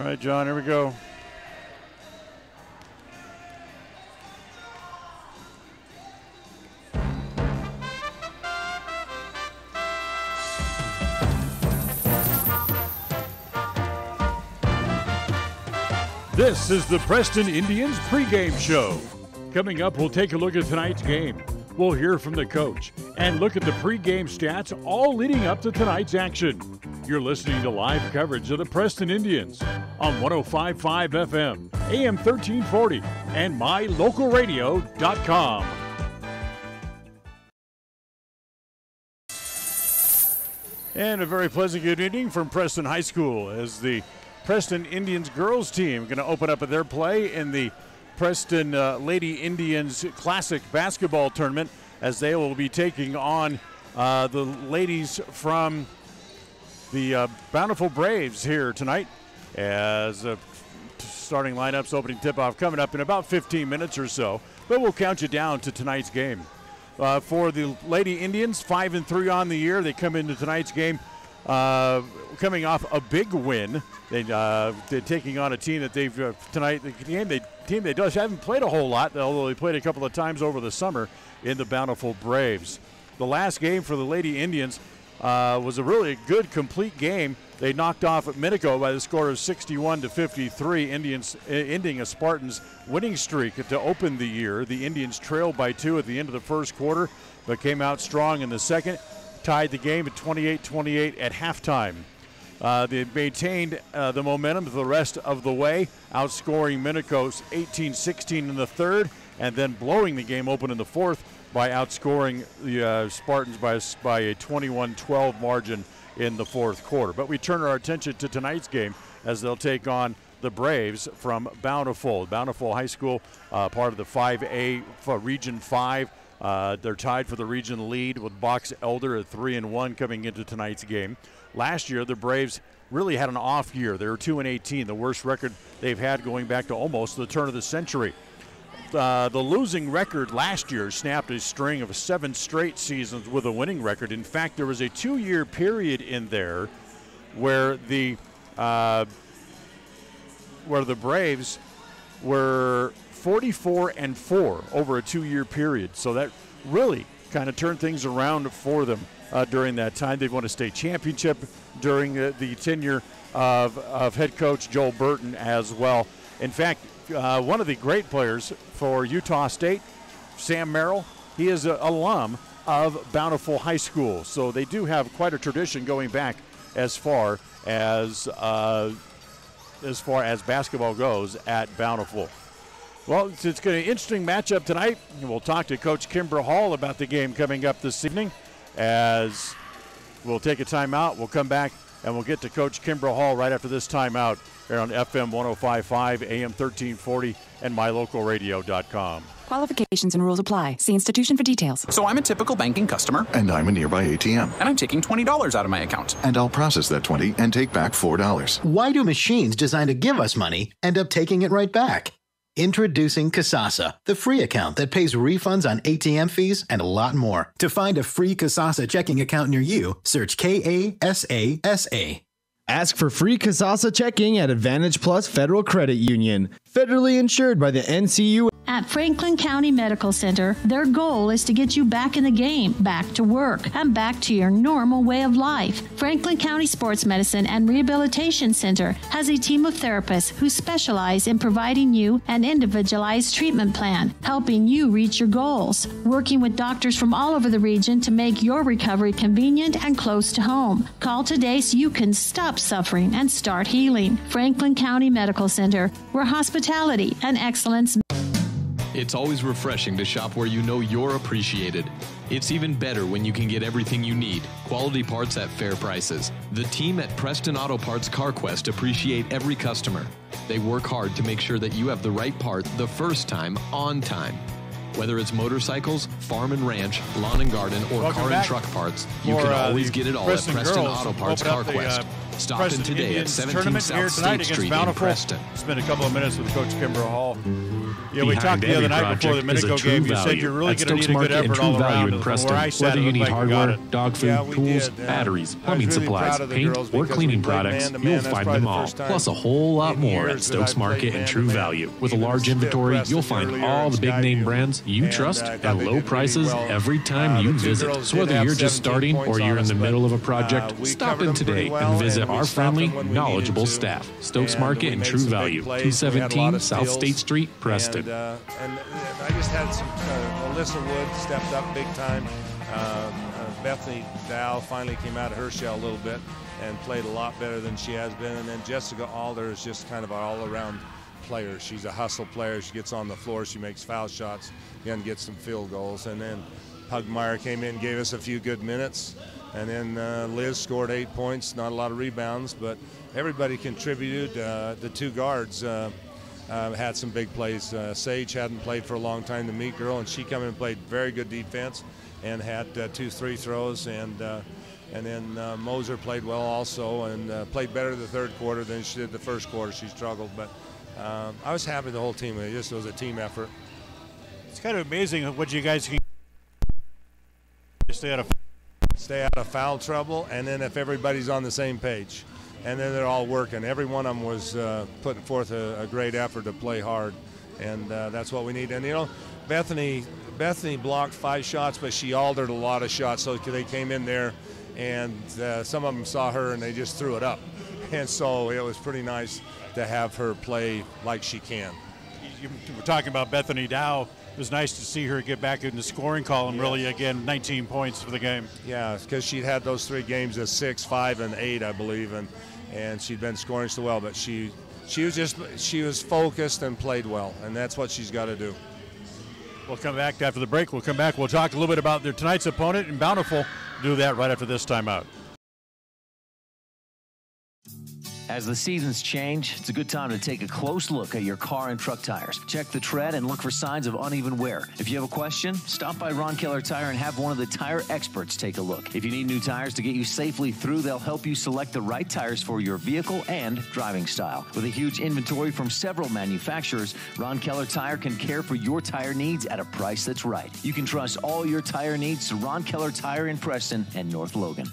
All right, John, here we go. This is the Preston Indians pregame show. Coming up, we'll take a look at tonight's game. We'll hear from the coach and look at the pregame stats, all leading up to tonight's action. You're listening to live coverage of the Preston Indians on 105.5 FM, AM 1340, and mylocalradio.com. And a very pleasant good evening from Preston High School as the Preston Indians girls team going to open up their play in the Preston Lady Indians Classic Basketball Tournament as they will be taking on the ladies from the Bountiful Braves here tonight as starting lineups, opening tip-off coming up in about 15 minutes or so. But we'll count you down to tonight's game. For the Lady Indians, 5-3 on the year. They come into tonight's game coming off a big win. They're taking on a team that they've tonight. The team they just haven't played a whole lot, although they played a couple of times over the summer in the Bountiful Braves. The last game for the Lady Indians was a really good, complete game. They knocked off Minico by the score of 61-53. Indians ending a Spartans winning streak to open the year. The Indians trailed by 2 at the end of the first quarter, but came out strong in the second. Tied the game at 28-28 at halftime. They maintained the momentum the rest of the way, outscoring Minico's 18-16 in the third, and then blowing the game open in the fourth by outscoring the Spartans by a 21-12 margin in the fourth quarter. But we turn our attention to tonight's game as they'll take on the Braves from Bountiful. Bountiful High School, part of the 5A for Region 5. They're tied for the region lead with Box Elder at 3-1 coming into tonight's game. Last year, the Braves really had an off year. They were 2-18, the worst record they've had going back to almost the turn of the century. The losing record last year snapped a string of 7 straight seasons with a winning record. In fact, there was a 2-year period in there where the Braves were 44-4 over a 2-year period. So that really kind of turned things around for them during that time. They've won a state championship during the tenure of head coach Joel Burton as well. In fact, one of the great players for Utah State, Sam Merrill, he is an alum of Bountiful High School. So they do have quite a tradition going back as far as basketball goes at Bountiful. Well, it's going to be an interesting matchup tonight. We'll talk to Coach Kimbra Hall about the game coming up this evening as we'll take a timeout. We'll come back and we'll get to Coach Kimbra Hall right after this timeout here on FM 105.5, AM 1340, and mylocalradio.com. Qualifications and rules apply. See institution for details. So I'm a typical banking customer. And I'm a nearby ATM. And I'm taking $20 out of my account. And I'll process that $20 and take back $4. Why do machines designed to give us money end up taking it right back? Introducing Kasasa, the free account that pays refunds on ATM fees and a lot more. To find a free Kasasa checking account near you, search Kasasa. Ask for free Kasasa checking at Advantage Plus Federal Credit Union. Federally insured by the NCU. At Franklin County Medical Center, their goal is to get you back in the game, back to work, and back to your normal way of life. Franklin County Sports Medicine and Rehabilitation Center has a team of therapists who specialize in providing you an individualized treatment plan, helping you reach your goals, working with doctors from all over the region to make your recovery convenient and close to home. Call today so you can stop suffering and start healing. Franklin County Medical Center, where hospitality and excellence. It's always refreshing to shop where you know you're appreciated. It's even better when you can get everything you need. Quality parts at fair prices. The team at Preston Auto Parts CarQuest appreciate every customer. They work hard to make sure that you have the right part the first time, on time. Whether it's motorcycles, farm and ranch, lawn and garden, or car and truck parts, you can always get it all at Preston Auto Parts CarQuest. Stop in today at 17 South State Street in Preston. Spend a couple of minutes with Coach Kimbra Hall. Yeah, we talked the other night before the Minico game. You said you're really going to need a good effort all around. Where I sat, whether you need hardware, dog food, Yeah, we tools, did. batteries, plumbing supplies, paint, or cleaning products, you'll find them all. Plus a whole lot more at Stokes Market and True Value. With a large inventory, you'll find all the big name brands you trust at low prices every time you visit. So whether you're just starting or you're in the middle of a project, stop in today and visit our friendly, knowledgeable staff. Stokes Market and True Value, 217 South State Street, Preston. And I just had some Alyssa Wood stepped up big time. Bethany Dow finally came out of her shell a little bit and played a lot better than she has been. And then Jessica Alder is just kind of an all-around player. She's a hustle player. She gets on the floor. She makes foul shots and gets some field goals. And then Hugmeyer came in, gave us a few good minutes. And then Liz scored 8 points, not a lot of rebounds, but everybody contributed. The two guards had some big plays. Sage hadn't played for a long time, the meat girl, and she came in and played very good defense and had 2 free throws. And then Moser played well also and played better the third quarter than she did the first quarter. She struggled, but I was happy the whole team. It just was a team effort. It's kind of amazing what you guys can stay out of foul trouble, and then if everybody's on the same page. And then they're all working. Every one of them was putting forth a great effort to play hard, and that's what we need. And, you know, Bethany blocked 5 shots, but she altered a lot of shots. So they came in there, and some of them saw her, and they just threw it up. And so it was pretty nice to have her play like she can. You were talking about Bethany Dow. It was nice to see her get back in the scoring column, really, again, 19 points for the game. Yeah, because she'd had those 3 games of 6, 5, and 8, I believe, and she'd been scoring so well, but she was focused and played well, and that's what she's got to do. We'll come back after the break. We'll come back. We'll talk a little bit about their tonight's opponent in Bountiful. Do that right after this timeout. As the seasons change, it's a good time to take a close look at your car and truck tires. Check the tread and look for signs of uneven wear. If you have a question, stop by Ron Keller Tire and have one of the tire experts take a look. If you need new tires to get you safely through, they'll help you select the right tires for your vehicle and driving style. With a huge inventory from several manufacturers, Ron Keller Tire can care for your tire needs at a price that's right. You can trust all your tire needs to Ron Keller Tire in Preston and North Logan.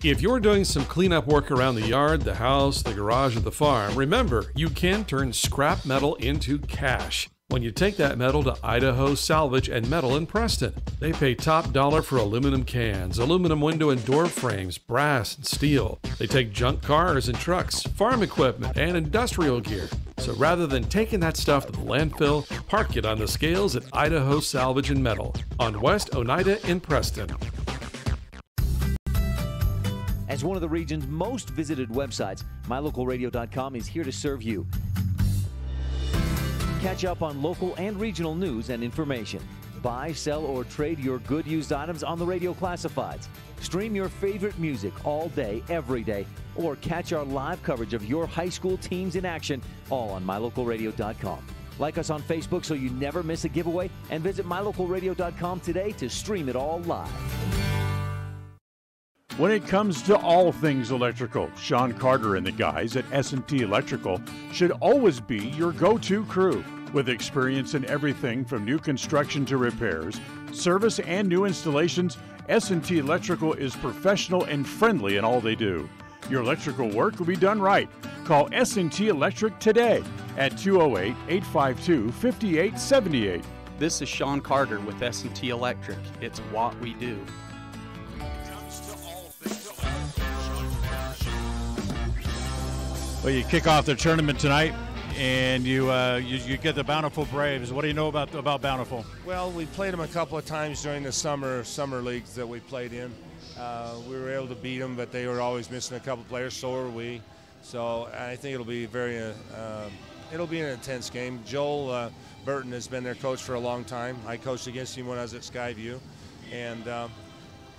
If you're doing some cleanup work around the yard, the house, the garage, or the farm, remember, you can turn scrap metal into cash when you take that metal to Idaho Salvage and Metal in Preston. They pay top dollar for aluminum cans, aluminum window and door frames, brass and steel. They take junk cars and trucks, farm equipment, and industrial gear. So rather than taking that stuff to the landfill, park it on the scales at Idaho Salvage and Metal on West Oneida in Preston. As one of the region's most visited websites, MyLocalRadio.com is here to serve you. Catch up on local and regional news and information. Buy, sell, or trade your good used items on the radio classifieds. Stream your favorite music all day, every day, or catch our live coverage of your high school teams in action, all on MyLocalRadio.com. Like us on Facebook so you never miss a giveaway, and visit MyLocalRadio.com today to stream it all live. When it comes to all things electrical, Sean Carter and the guys at S&T Electrical should always be your go-to crew. With experience in everything from new construction to repairs, service, and new installations, S&T Electrical is professional and friendly in all they do. Your electrical work will be done right. Call S&T Electric today at 208-852-5878. This is Sean Carter with S&T Electric. It's what we do. Well, you kick off the tournament tonight, and you get the Bountiful Braves. What do you know about Bountiful? Well, we played them a couple of times during the summer leagues that we played in. We were able to beat them, but they were always missing a couple players. So were we. So I think it'll be it'll be an intense game. Joel Burton has been their coach for a long time. I coached against him when I was at Skyview, and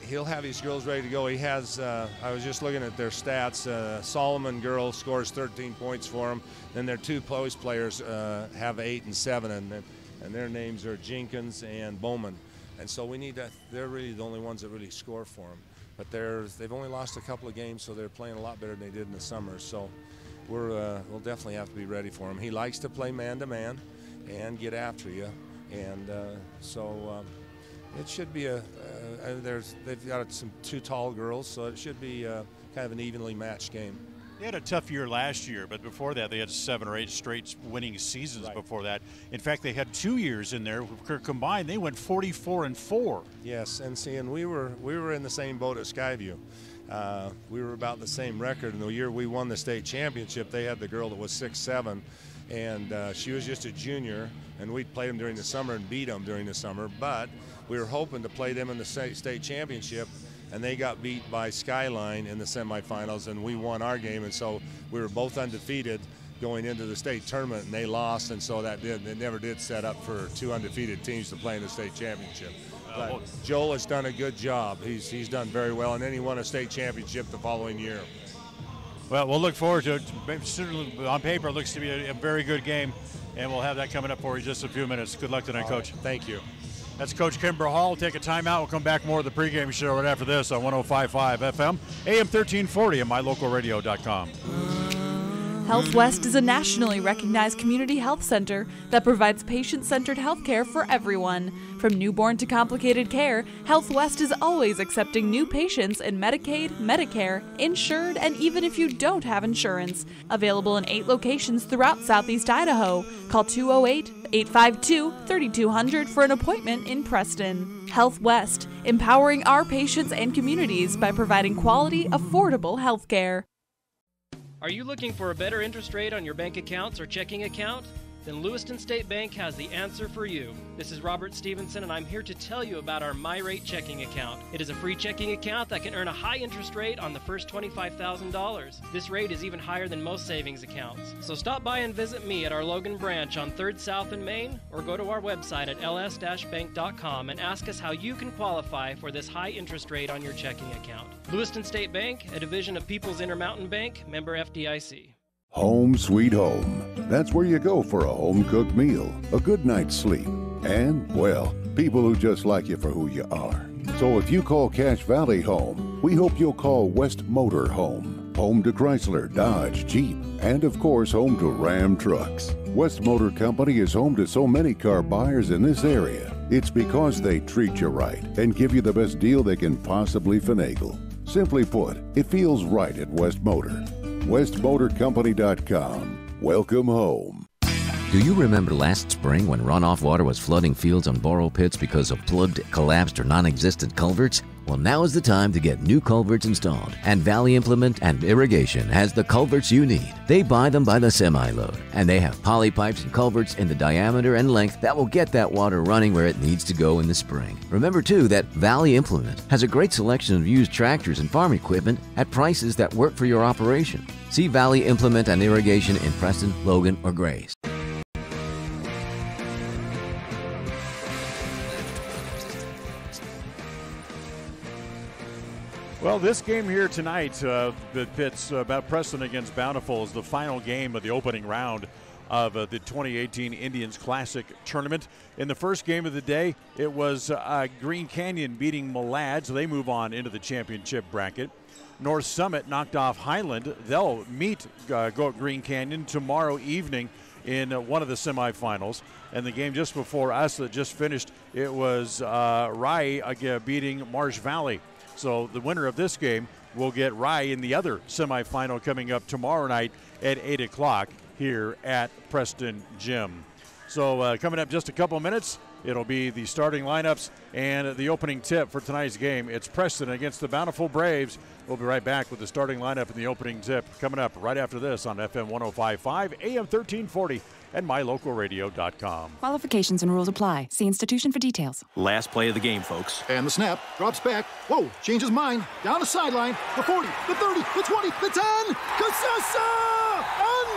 he'll have his girls ready to go. He has, I was just looking at their stats. Solomon girl scores 13 points for him. Then their 2 post players have 8 and 7, and their names are Jenkins and Bowman. And so we need to, they're really the only ones that really score for them. But they've only lost a couple of games, so they're playing a lot better than they did in the summer. So we'll definitely have to be ready for him. He likes to play man-to-man and get after you, and so it should be they've got some 2 tall girls, so it should be kind of an evenly matched game. They had a tough year last year, but before that they had 7 or 8 straight winning seasons before that. In fact, they had 2 years in there combined. They went 44-4. Yes, and we were in the same boat at Skyview. We were about the same record. In the year we won the state championship, they had the girl that was 6'7", and she was just a junior, and we played them during the summer and beat them during the summer. But we were hoping to play them in the state championship, and they got beat by Skyline in the semifinals, and we won our game, and so we were both undefeated going into the state tournament, and they lost, and so it never did set up for 2 undefeated teams to play in the state championship. But Joel has done a good job. He's done very well, and then he won a state championship the following year. Well, we'll look forward to it. Certainly, on paper, it looks to be a very good game, and we'll have that coming up for you in just a few minutes. Good luck tonight, Coach. Thank you. That's Coach Kimber Hall. We'll take a timeout. We'll come back more of the pregame show right after this on 105.5 FM, AM 1340, and mylocalradio.com. Health West is a nationally recognized community health center that provides patient-centered health care for everyone. From newborn to complicated care, Health West is always accepting new patients in Medicaid, Medicare, insured, and even if you don't have insurance. Available in 8 locations throughout Southeast Idaho. Call 208-852-3200 for an appointment in Preston. Health West, empowering our patients and communities by providing quality, affordable health care. Are you looking for a better interest rate on your bank accounts or checking account? Then Lewiston State Bank has the answer for you. This is Robert Stevenson, and I'm here to tell you about our MyRate checking account. It is a free checking account that can earn a high interest rate on the first $25,000. This rate is even higher than most savings accounts. So stop by and visit me at our Logan branch on 3rd South in Maine, or go to our website at ls-bank.com and ask us how you can qualify for this high interest rate on your checking account. Lewiston State Bank, a division of People's Intermountain Bank, member FDIC. Home sweet home. That's where you go for a home-cooked meal, a good night's sleep, and, well, people who just like you for who you are. So if you call Cache Valley home, we hope you'll call West Motor home. Home to Chrysler, Dodge, Jeep, and of course home to Ram trucks. West Motor Company is home to so many car buyers in this area. It's because they treat you right and give you the best deal they can possibly finagle. Simply put, it feels right at West Motor. WestMotorCompany.com. Welcome home. Do you remember last spring when runoff water was flooding fields and borrow pits because of plugged, collapsed, or non-existent culverts? Well, now is the time to get new culverts installed, and Valley Implement and Irrigation has the culverts you need. They buy them by the semi-load, and they have poly pipes and culverts in the diameter and length that will get that water running where it needs to go in the spring. Remember, too, that Valley Implement has a great selection of used tractors and farm equipment at prices that work for your operation. See Valley Implement and Irrigation in Preston, Logan, or Grays. Well, this game here tonight that pits about Preston against Bountiful is the final game of the opening round of the 2018 Indians Classic Tournament. In the first game of the day, it was Green Canyon beating Malad, so they move on into the championship bracket. North Summit knocked off Highland. They'll meet Green Canyon tomorrow evening in one of the semifinals. And the game just before us that just finished, it was Rye beating Marsh Valley. So the winner of this game will get Rye in the other semifinal coming up tomorrow night at 8 o'clock here at Preston Gym. So coming up just a couple minutes, it'll be the starting lineups and the opening tip for tonight's game. It's Preston against the Bountiful Braves. We'll be right back with the starting lineup and the opening tip coming up right after this on FM 105.5, AM 1340, and mylocalradio.com. Qualifications and rules apply. See institution for details. Last play of the game, folks. And the snap. Drops back. Whoa. Changes mind. Down the sideline. The 40. The 30. The 20. The 10. Casasa!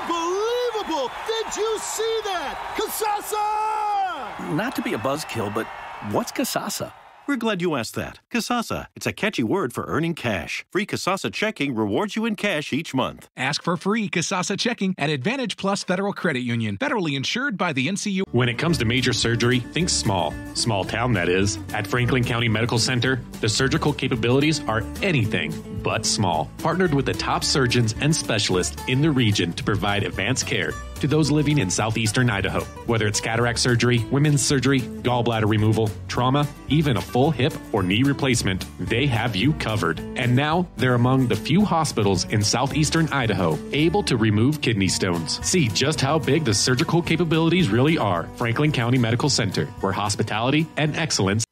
Unbelievable! Did you see that? Casasa! Not to be a buzzkill, but what's Casasa? We're glad you asked that. Kasasa, it's a catchy word for earning cash. Free Kasasa checking rewards you in cash each month. Ask for free Kasasa checking at Advantage Plus Federal Credit Union, federally insured by the NCU. When it comes to major surgery, think small. Small town, that is. At Franklin County Medical Center, the surgical capabilities are anything but small. Partnered with the top surgeons and specialists in the region to provide advanced care to those living in southeastern Idaho. Whether it's cataract surgery, women's surgery, gallbladder removal, trauma, even a full hip or knee replacement, they have you covered. And now they're among the few hospitals in southeastern Idaho able to remove kidney stones. See just how big the surgical capabilities really are. Franklin County Medical Center, where hospitality and excellence.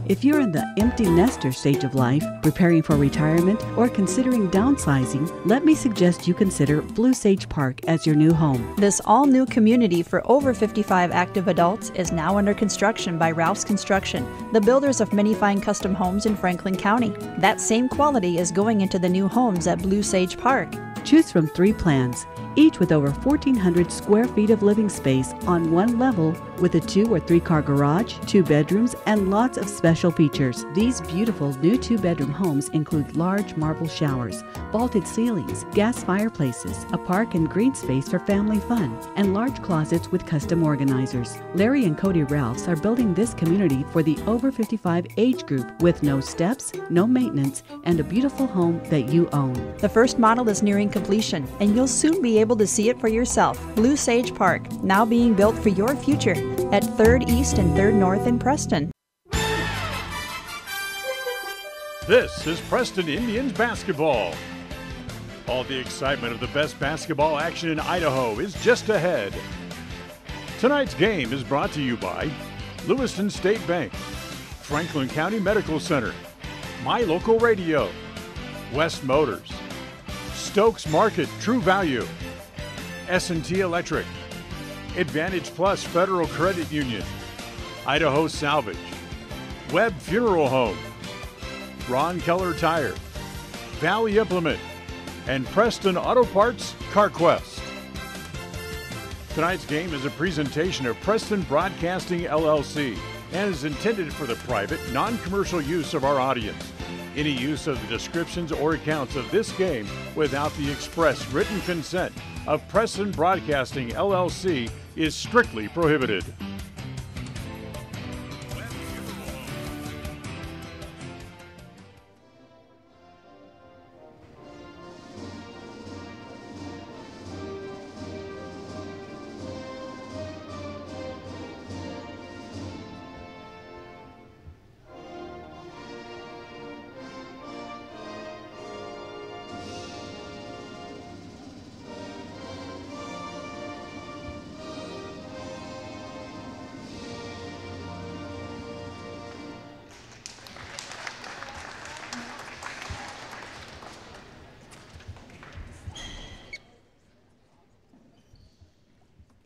If you're in the empty nester stage of life, preparing for retirement, or considering downsizing, let me suggest you consider Blue Sage Park as your new home. This all-new community for over 55 active adults is now under construction by Ralph's Construction, the builders of many fine custom homes in Franklin County. That same quality is going into the new homes at Blue Sage Park. Choose from 3 plans, each with over 1,400 square feet of living space on one level with a 2 or 3 car garage, 2 bedrooms, and lots of special features. These beautiful new 2-bedroom homes include large marble showers, vaulted ceilings, gas fireplaces, a park and green space for family fun, and large closets with custom organizers. Larry and Cody Ralphs are building this community for the over 55 age group with no steps, no maintenance, and a beautiful home that you own. The first model is nearing completion, and you'll soon be able to see it for yourself. Blue Sage Park, now being built for your future at 3rd East and 3rd North in Preston. This is Preston Indians basketball. All the excitement of the best basketball action in Idaho is just ahead. Tonight's game is brought to you by Lewiston State Bank, Franklin County Medical Center, My Local Radio, West Motors, Stokes Market True Value, S&T Electric, Advantage Plus Federal Credit Union, Idaho Salvage, Webb Funeral Home, Ron Keller Tire, Valley Implement, and Preston Auto Parts CarQuest. Tonight's game is a presentation of Preston Broadcasting LLC and is intended for the private, non-commercial use of our audience. Any use of the descriptions or accounts of this game without the express written consent of Preston Broadcasting LLC is strictly prohibited.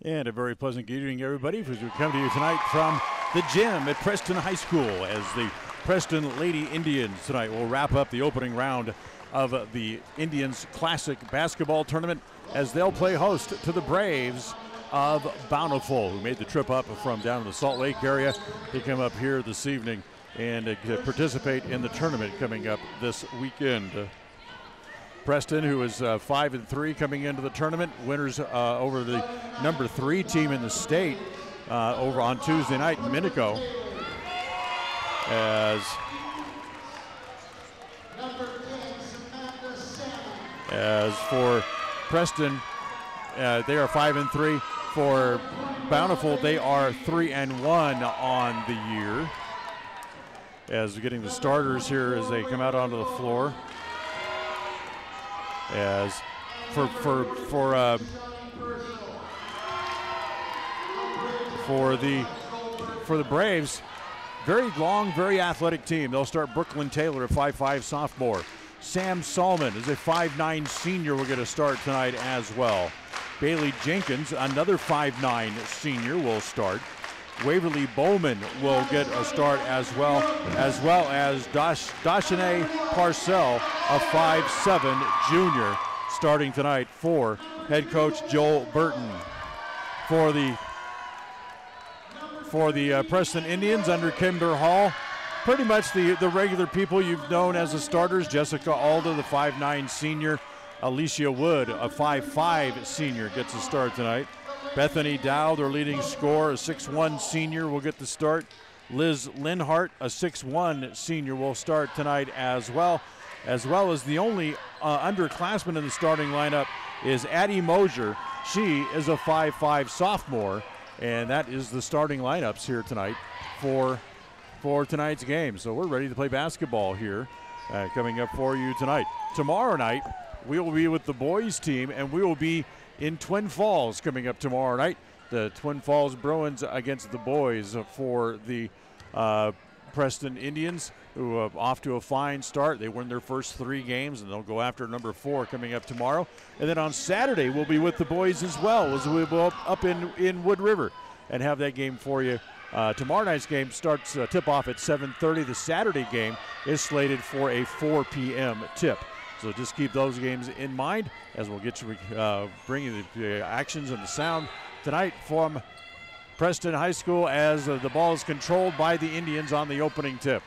And a very pleasant good evening, everybody, as we come to you tonight from the gym at Preston High School as the Preston Lady Indians tonight will wrap up the opening round of the Indians Classic Basketball Tournament as they'll play host to the Braves of Bountiful, who made the trip up from down in the Salt Lake area to come up here this evening and participate in the tournament coming up this weekend. Preston, who is 5-3 coming into the tournament, winners over the number 3 team in the state over on Tuesday night in Minico. As for Preston, they are 5-3. For Bountiful, they are 3-1 on the year. As we're getting the starters here as they come out onto the floor. As for the Braves, very long, very athletic team. They'll start Brooklyn Taylor, a 5'5" sophomore. Sam Salmon is a 5'9" senior. We're going to start tonight as well. Bailey Jenkins, another 5'9" senior, will start. Waverly Bowman will get a start as well as Dashane Parcell, a 5'7" junior, starting tonight for head coach Joel Burton. For the Preston Indians under Kimber Hall, pretty much the regular people you've known as the starters. Jessica Alda, the 5'9 senior. Alicia Wood, a 5'5 senior, gets a start tonight. Bethany Dow, their leading scorer, a 6'1 senior, will get the start. Liz Linhart, a 6'1 senior, will start tonight as well as the only underclassman in the starting lineup is Addie Mosier. She is a 5'5 sophomore, and that is the starting lineups here tonight for tonight's game. So we're ready to play basketball here coming up for you tonight. Tomorrow night, we will be with the boys team, and we will be in Twin Falls coming up tomorrow night. The Twin Falls Bruins against the boys for the Preston Indians, who are off to a fine start. They win their first 3 games, and they'll go after number 4 coming up tomorrow. And then on Saturday, we'll be with the boys as well, as we'll be up in Wood River and have that game for you. Tomorrow night's game starts tip-off at 7:30. The Saturday game is slated for a 4 p.m. tip. So just keep those games in mind as we'll get you bring you the actions and the sound tonight from Preston High School as the ball is controlled by the Indians on the opening tip.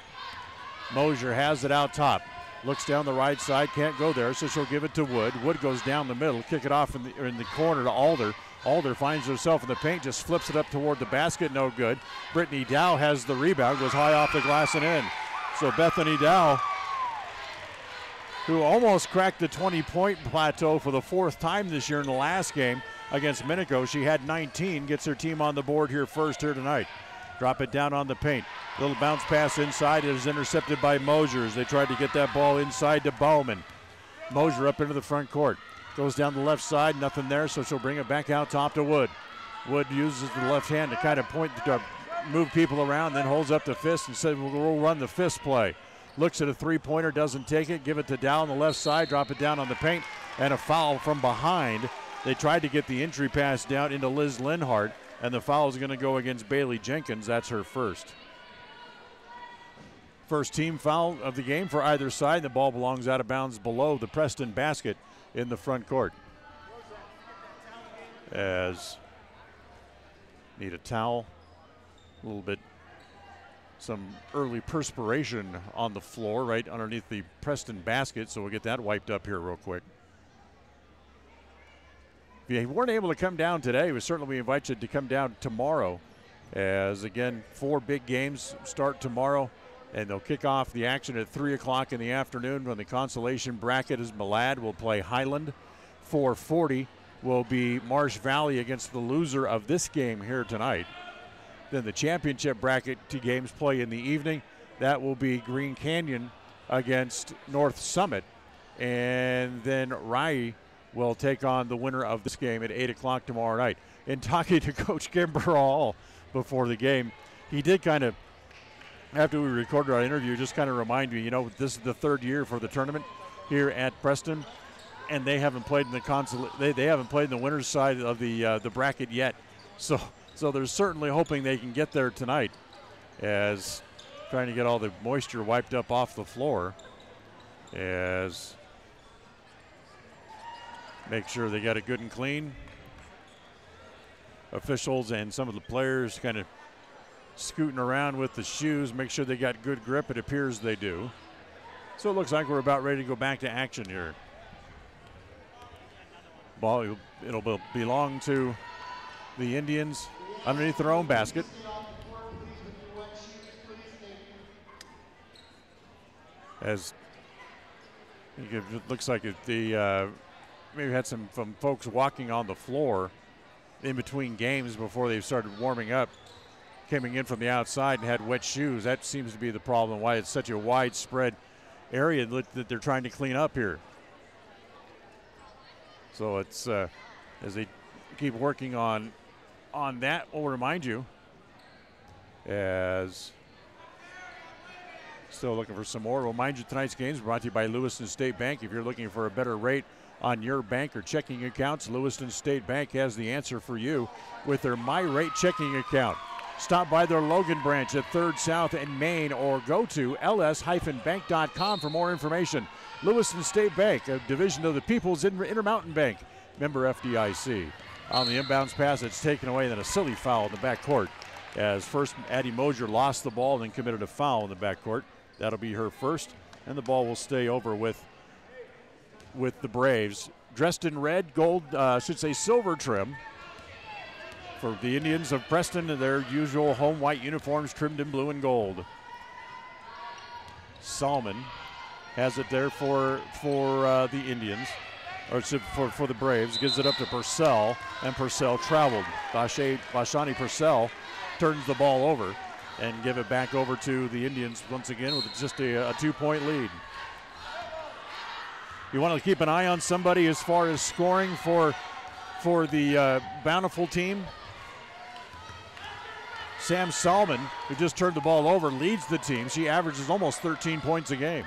Mosier has it out top. Looks down the right side, can't go there, so she'll give it to Wood. Wood goes down the middle, kick it off in the corner to Alder. Alder finds herself in the paint, just flips it up toward the basket, no good. Brittany Dow has the rebound, goes high off the glass and in. So Bethany Dow, who almost cracked the 20-point plateau for the 4th time this year in the last game against Minico. She had 19, gets her team on the board here first here tonight. Drop it down on the paint. Little bounce pass inside. It is intercepted by Mosier as they tried to get that ball inside to Bowman. Mosier up into the front court. Goes down the left side, nothing there, so she'll bring it back out top to Wood. Wood uses the left hand to kind of move people around, then holds up the fist and says, we'll run the fist play. Looks at a three-pointer, doesn't take it, give it to Dow on the left side, drop it down on the paint, and a foul from behind. They tried to get the entry pass down into Liz Linhart, and the foul is going to go against Bailey Jenkins. That's her first. First team foul of the game for either side. The ball belongs out of bounds below the Preston basket in the front court. As need a towel, a little bit, some early perspiration on the floor right underneath the Preston basket, so we'll get that wiped up here real quick. If you weren't able to come down today, we certainly invite you to come down tomorrow, as again 4 big games start tomorrow, and they'll kick off the action at 3 o'clock in the afternoon when the consolation bracket is Malad will play Highland. 4:40 will be Marsh Valley against the loser of this game here tonight. Then the championship bracket 2 games play in the evening. That will be Green Canyon against North Summit. And then Rye will take on the winner of this game at 8 o'clock tomorrow night. In talking to Coach Kimber Hall before the game, he did kind of, after we recorded our interview, just kind of remind me, this is the 3rd year for the tournament here at Preston, and they haven't played in the they haven't played in the winner's side of the bracket yet. So they're certainly hoping they can get there tonight, as trying to get all the moisture wiped up off the floor, as make sure they got it good and clean. Officials and some of the players kind of scooting around with the shoes, make sure they got good grip. It appears they do. So it looks like we're about ready to go back to action here. Ball, it'll belong to the Indians underneath their own basket. As it looks like the maybe had some folks walking on the floor in between games before they started warming up, coming in from the outside and had wet shoes. That seems to be the problem, why it's such a widespread area that they're trying to clean up here. So it's as they keep working on that, we'll remind you, as still looking for some more. We'll remind you tonight's games brought to you by Lewiston State Bank. If you're looking for a better rate on your bank or checking accounts, Lewiston State Bank has the answer for you with their My Rate checking account. Stop by their Logan branch at 3rd South and Main, or go to ls-bank.com for more information. Lewiston State Bank, a division of the People's Intermountain Bank, member FDIC. On the inbounds pass, it's taken away, then a silly foul in the backcourt as first Addie Mosier lost the ball and then committed a foul in the backcourt. That'll be her first, and the ball will stay over with the Braves. Dressed in red, gold, silver trim for the Indians of Preston, their usual home white uniforms trimmed in blue and gold. Salmon has it there for the Indians, or for the Braves. Gives it up to Purcell, and Purcell traveled. Vashani Purcell turns the ball over and give it back over to the Indians once again with just a 2-point lead. You want to keep an eye on somebody as far as scoring for the Bountiful team. Sam Salmon, who just turned the ball over, leads the team. She averages almost 13 points a game.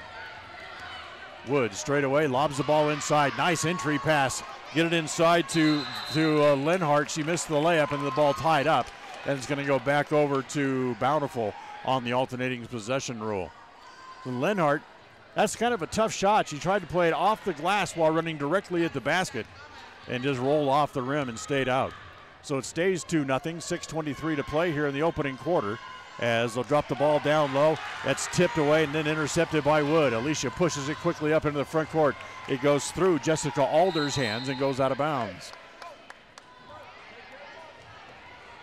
Wood straight away lobs the ball inside. Nice entry pass. Get it inside to Lenhart. She missed the layup and the ball tied up. And it's going to go back over to Bountiful on the alternating possession rule. So Lenhart, that's kind of a tough shot. She tried to play it off the glass while running directly at the basket and just rolled off the rim and stayed out. So it stays 2-0, 6:23 to play here in the opening quarter as they'll drop the ball down low. That's tipped away and then intercepted by Wood. Alicia pushes it quickly up into the front court. It goes through Jessica Alder's hands and goes out of bounds.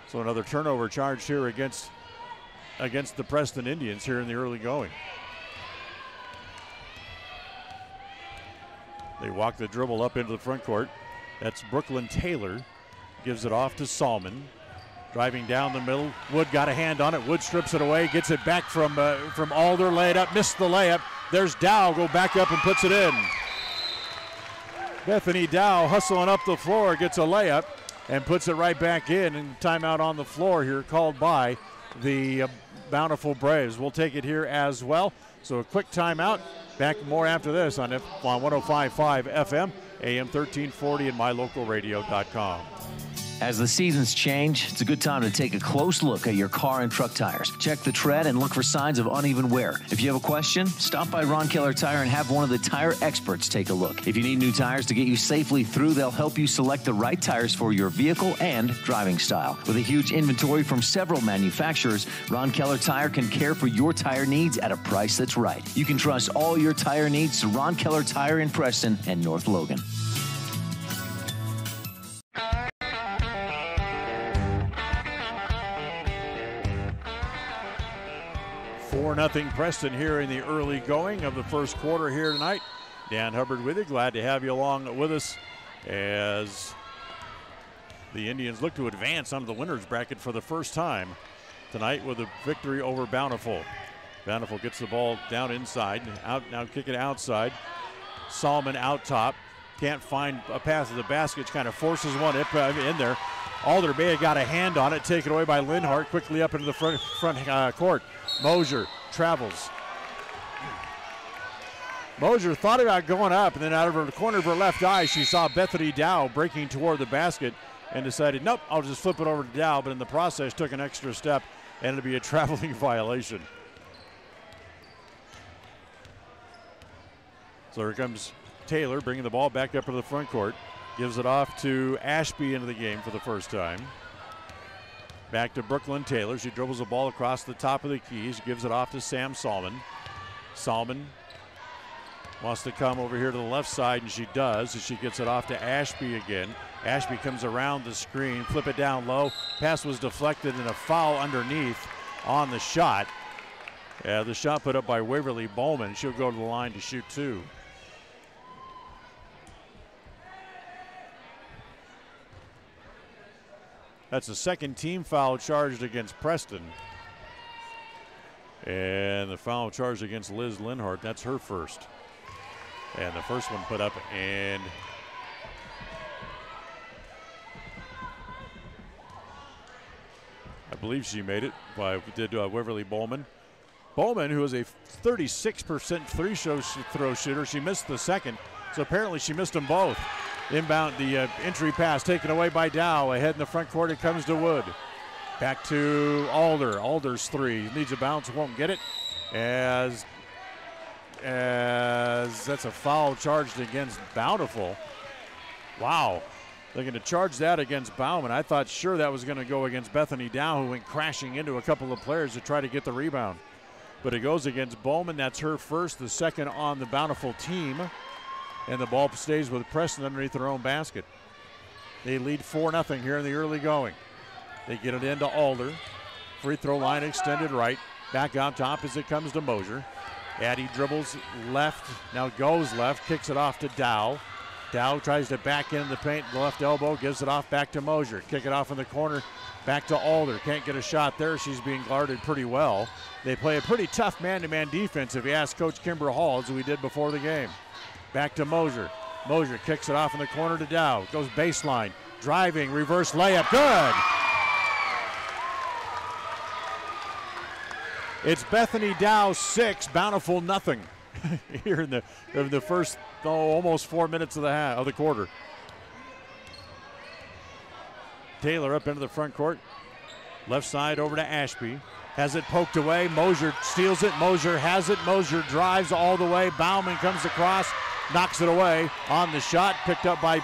So another turnover charge here against the Preston Indians here in the early going. They walk the dribble up into the front court. That's Brooklyn Taylor. Gives it off to Salmon. Driving down the middle. Wood got a hand on it. Wood strips it away. Gets it back from Alder. Lay it up. Missed the layup. There's Dow. Go back up and puts it in. Bethany Dow hustling up the floor. Gets a layup and puts it right back in. And timeout on the floor here called by the Bountiful Braves. We'll take it here as well. So a quick timeout. Back more after this on 105.5 FM, AM 1340, and mylocalradio.com. As the seasons change, it's a good time to take a close look at your car and truck tires. Check the tread and look for signs of uneven wear. If you have a question, stop by Ron Keller Tire and have one of the tire experts take a look. If you need new tires to get you safely through, they'll help you select the right tires for your vehicle and driving style. With a huge inventory from several manufacturers, Ron Keller Tire can care for your tire needs at a price that's right. You can trust all your tire needs to Ron Keller Tire in Preston and North Logan. 4-0 Preston here in the early going of the first quarter here tonight. Dan Hubbard with you. Glad to have you along with us as the Indians look to advance onto the winner's bracket for the first time tonight with a victory over Bountiful. Bountiful gets the ball down inside. Now kick it outside. Salmon out top. Can't find a pass to the basket. Kind of forces one in there. Alder may have got a hand on it. Taken away by Linhart. Quickly up into the front court. Mosier travels. Mosier thought about going up, and then out of the corner of her left eye, she saw Bethany Dow breaking toward the basket and decided, nope, I'll just flip it over to Dow, but in the process took an extra step, and it'll be a traveling violation. So here comes Taylor bringing the ball back up to the front court. Gives it off to Ashby into the game for the first time. Back to Brooklyn Taylor. She dribbles the ball across the top of the keys. Gives it off to Sam Salmon. Salmon wants to come over here to the left side, and she does. As she gets it off to Ashby again. Ashby comes around the screen. Flip it down low. Pass was deflected, and a foul underneath on the shot. The shot put up by Waverly Bowman. She'll go to the line to shoot two. That's the second team foul charged against Preston. And the foul charged against Liz Linhart. That's her first. And the first one put up, and I believe she made it by Waverly Bowman. Bowman, who is a 36% free throw shooter, she missed the second. So apparently she missed them both. Inbound, the entry pass taken away by Dow. Ahead in the front court, it comes to Wood. Back to Alder. Alder's three. Needs a bounce, won't get it. As that's a foul charged against Bountiful. Wow. They're going to charge that against Bauman. I thought sure that was going to go against Bethany Dow, who went crashing into a couple of players to try to get the rebound. But it goes against Bowman. That's her first, the second on the Bountiful team. And the ball stays with Preston underneath their own basket. They lead 4-0 here in the early going. They get it into Alder. Free throw line extended right. Back on top as it comes to Mosier. Addie dribbles left, now goes left, kicks it off to Dow. Dow tries to back in the paint, the left elbow, gives it off back to Mosier. Kick it off in the corner, back to Alder. Can't get a shot there. She's being guarded pretty well. They play a pretty tough man-to-man defense if you ask Coach Kimber Hall, as we did before the game. Back to Mosier. Mosier kicks it off in the corner to Dow. Goes baseline, driving, reverse layup, good! It's Bethany Dow 6, Bountiful nothing here in the first almost 4 minutes of the quarter. Taylor up into the front court. Left side over to Ashby. Has it poked away. Mosier steals it. Mosier has it. Mosier drives all the way. Bauman comes across, knocks it away on the shot. Picked up by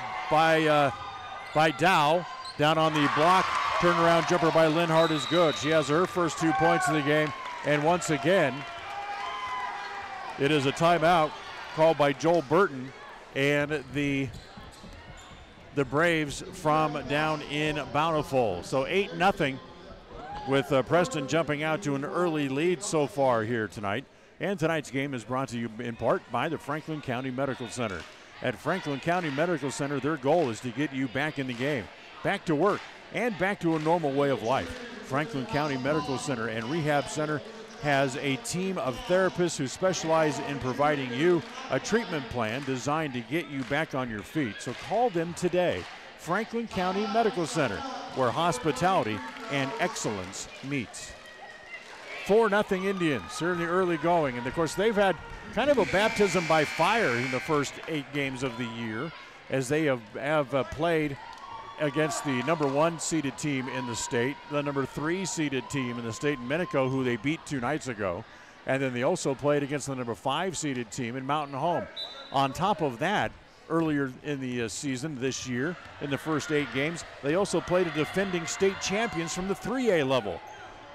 Dow. Down on the block. Turnaround jumper by Linhart is good. She has her first 2 points of the game. And once again, it is a timeout called by Joel Burton and the Braves from down in Bountiful. So 8-0 with Preston jumping out to an early lead so far here tonight. And tonight's game is brought to you in part by the Franklin County Medical Center. At Franklin County Medical Center, their goal is to get you back in the game, back to work, and back to a normal way of life. Franklin County Medical Center and Rehab Center has a team of therapists who specialize in providing you a treatment plan designed to get you back on your feet. So call them today. Franklin County Medical Center, where hospitality and excellence meets. 4-0 Indians here in the early going. And of course, they've had kind of a baptism by fire in the first 8 games of the year, as they have played against the number 1 seeded team in the state, the number 3 seeded team in the state in Minico, who they beat 2 nights ago. And then they also played against the number 5 seeded team in Mountain Home. On top of that, earlier in the season this year, in the first 8 games, they also played the defending state champions from the 3A level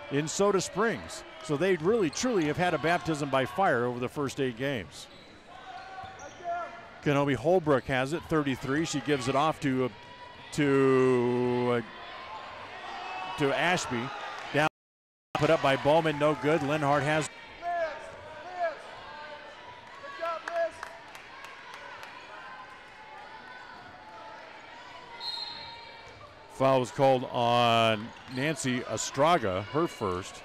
in Soda Springs. So they really, truly have had a baptism by fire over the first 8 games. Kenobi Holbrook has it, 33. She gives it off to Ashby. Down, put up by Bowman, no good. Linhart has. Foul was called on Nancy Estraga, her first.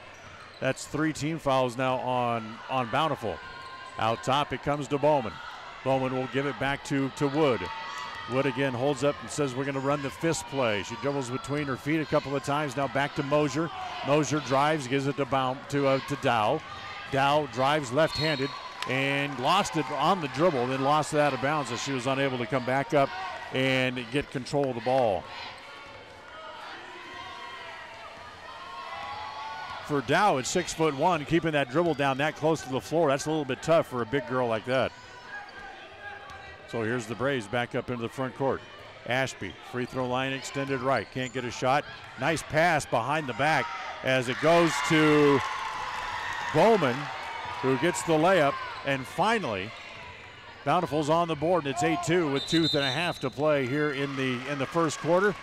That's 3 team fouls now on Bountiful. Out top, it comes to Bowman. Bowman will give it back to Wood. Wood again holds up and says we're going to run the fist play. She dribbles between her feet a couple of times. Now back to Mosier. Mosier drives, gives it to Dow. Dow drives left-handed and lost it on the dribble, then lost it out of bounds as she was unable to come back up and get control of the ball. For Dow at 6'1", keeping that dribble down that close to the floor, that's a little bit tough for a big girl like that. So here's the Braves back up into the front court. Ashby, free throw line extended right. Can't get a shot. Nice pass behind the back as it goes to Bowman, who gets the layup. And finally, Bountiful's on the board, and it's 8-2 with 2.5 to play here in the first quarter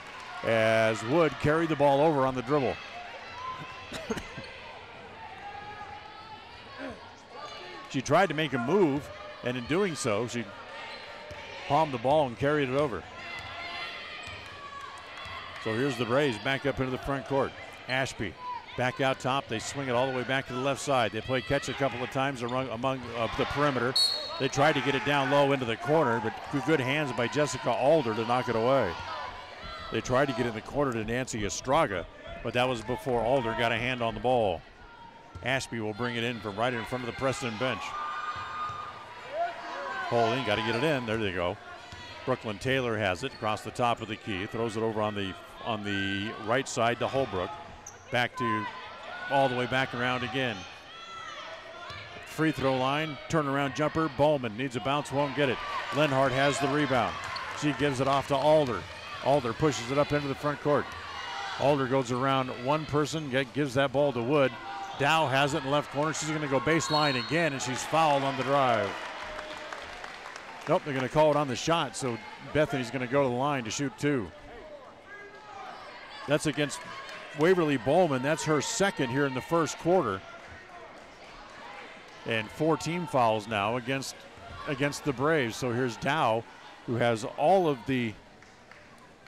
as Wood carried the ball over on the dribble. She tried to make a move, and in doing so, she palmed the ball and carried it over. So here's the Braves back up into the front court. Ashby back out top. They swing it all the way back to the left side. They play catch a couple of times among the perimeter. They tried to get it down low into the corner, but good hands by Jessica Alder to knock it away. They tried to get in the corner to Nancy Estraga, but that was before Alder got a hand on the ball. Ashby will bring it in from right in front of the Preston bench. Holding, got to get it in. There they go. Brooklyn Taylor has it across the top of the key. Throws it over on the right side to Holbrook. Back to all the way back around again. Free throw line, turnaround jumper. Bowman needs a bounce, won't get it. Linhart has the rebound. She gives it off to Alder. Alder pushes it up into the front court. Alder goes around one person, gives that ball to Wood. Dow has it in the left corner. She's going to go baseline again, and she's fouled on the drive. Nope, they're going to call it on the shot, so Bethany's going to go to the line to shoot 2. That's against Waverly Bowman. That's her second here in the first quarter. And 4 team fouls now against the Braves. So here's Dow, who has all of the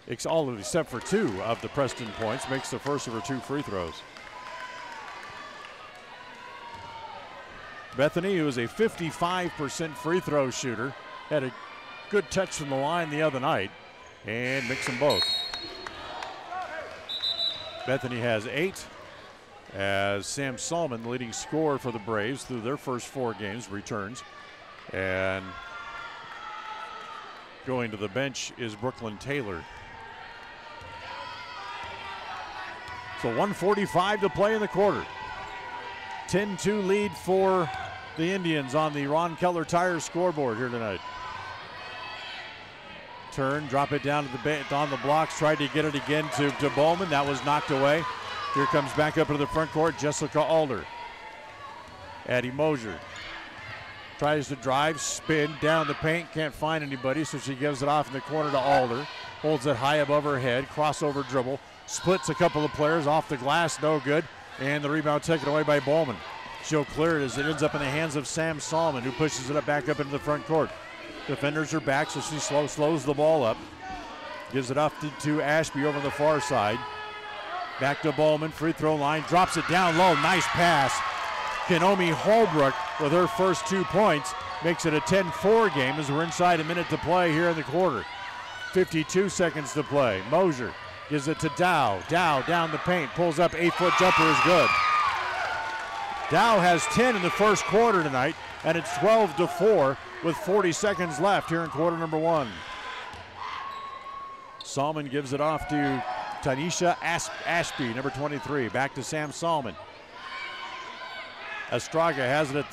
except for 2 of the Preston points, makes the first of her 2 free throws. Bethany, who is a 55% free throw shooter, had a good touch from the line the other night and makes them both. Bethany has 8, as Sam Solomon, the leading scorer for the Braves through their first 4 games, returns. And going to the bench is Brooklyn Taylor. So 1:45 to play in the quarter. 10-2 lead for the Indians on the Ron Keller Tire scoreboard here tonight. Turn, drop it down to on the blocks, tried to get it again to Bowman. That was knocked away. Here comes back up into the front court, Jessica Alder. Addie Mosier tries to drive, spin, down the paint, can't find anybody, so she gives it off in the corner to Alder. Holds it high above her head, crossover dribble, splits a couple of players off the glass, no good, and the rebound taken away by Bowman. She'll clear it as it ends up in the hands of Sam Solomon, who pushes it back up into the front court. Defenders are back, so she slows the ball up. Gives it off to Ashby over on the far side. Back to Bowman, free throw line, drops it down low, nice pass. Kenomi Holbrook with her first 2 points makes it a 10-4 game as we're inside a minute to play here in the quarter. 52 seconds to play. Mosier gives it to Dow. Dow down the paint, pulls up, 8-foot jumper is good. Dow has 10 in the first quarter tonight, and it's 12-4 with 40 seconds left here in quarter number 1. Solomon gives it off to Tanisha Ashby, number 23. Back to Sam Solomon. Estraga has it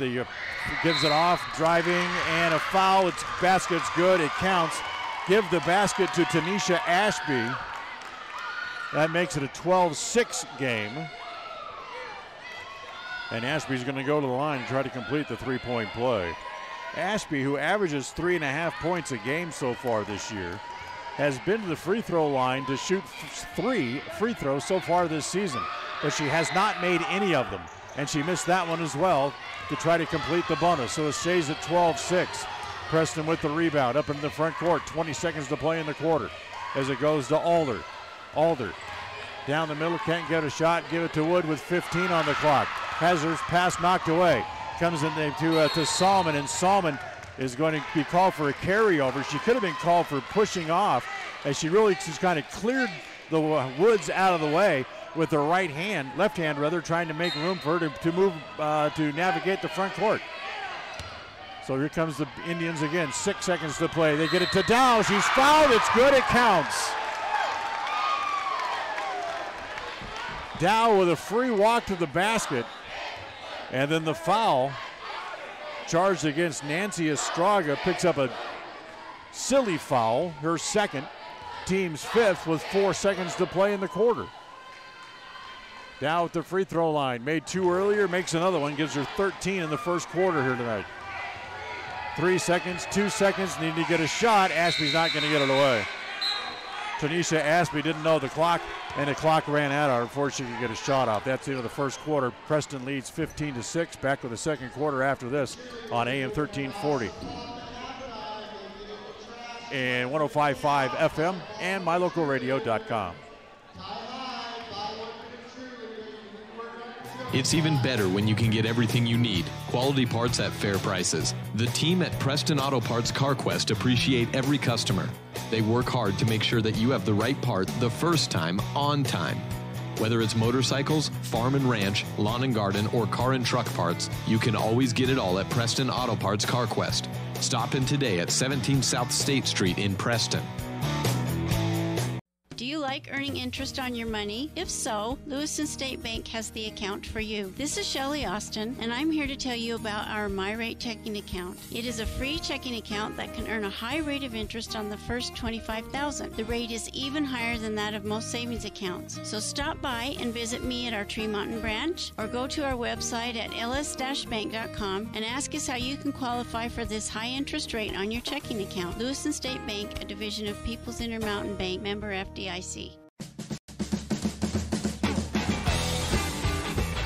gives it off, driving, and a foul. Its basket's good, it counts. Give the basket to Tanisha Ashby. That makes it a 12-6 game. And Ashby's going to go to the line and try to complete the 3-point play. Ashby, who averages 3.5 points a game so far this year, has been to the free throw line to shoot 3 free throws so far this season, but she has not made any of them. And she missed that one as well to try to complete the bonus. So it stays at 12-6. Preston with the rebound up into the front court. 20 seconds to play in the quarter as it goes to Alder. Alder down the middle, can't get a shot. Give it to Wood with 15 on the clock. Has her pass knocked away. Comes in to Solomon, and Solomon is going to be called for a carryover. She could have been called for pushing off, as she really just kind of cleared the Woods out of the way with her left hand rather, trying to make room for her to move to navigate the front court. So here comes the Indians again. 6 seconds to play. They get it to Dow. She's fouled. It's good. It counts. Dow with a free walk to the basket. And then the foul charged against Nancy Estraga picks up a silly foul, her second, team's 5th, with 4 seconds to play in the quarter. Dow at the free throw line, made 2 earlier, makes another one, gives her 13 in the first quarter here tonight. 3 seconds, 2 seconds, need to get a shot. Ashby's not going to get it away. Tanisha Ashby didn't know the clock, and the clock ran out of her before she could get a shot off. That's the end of the first quarter. Preston leads 15-6. Back with the second quarter after this on AM 1340. And 105.5 FM and mylocalradio.com. It's even better when you can get everything you need. Quality parts at fair prices. The team at Preston Auto Parts CarQuest appreciate every customer. They work hard to make sure that you have the right part the first time, on time. Whether it's motorcycles, farm and ranch, lawn and garden, or car and truck parts, you can always get it all at Preston Auto Parts CarQuest. Stop in today at 17 South State Street in Preston. Do you like like earning interest on your money? If so, Lewiston State Bank has the account for you. This is Shelley Austin, and I'm here to tell you about our MyRate checking account. It is a free checking account that can earn a high rate of interest on the first $25,000. The rate is even higher than that of most savings accounts. So stop by and visit me at our Tremonton branch, or go to our website at ls-bank.com and ask us how you can qualify for this high interest rate on your checking account. Lewiston State Bank, a division of People's Intermountain Bank, member FDIC.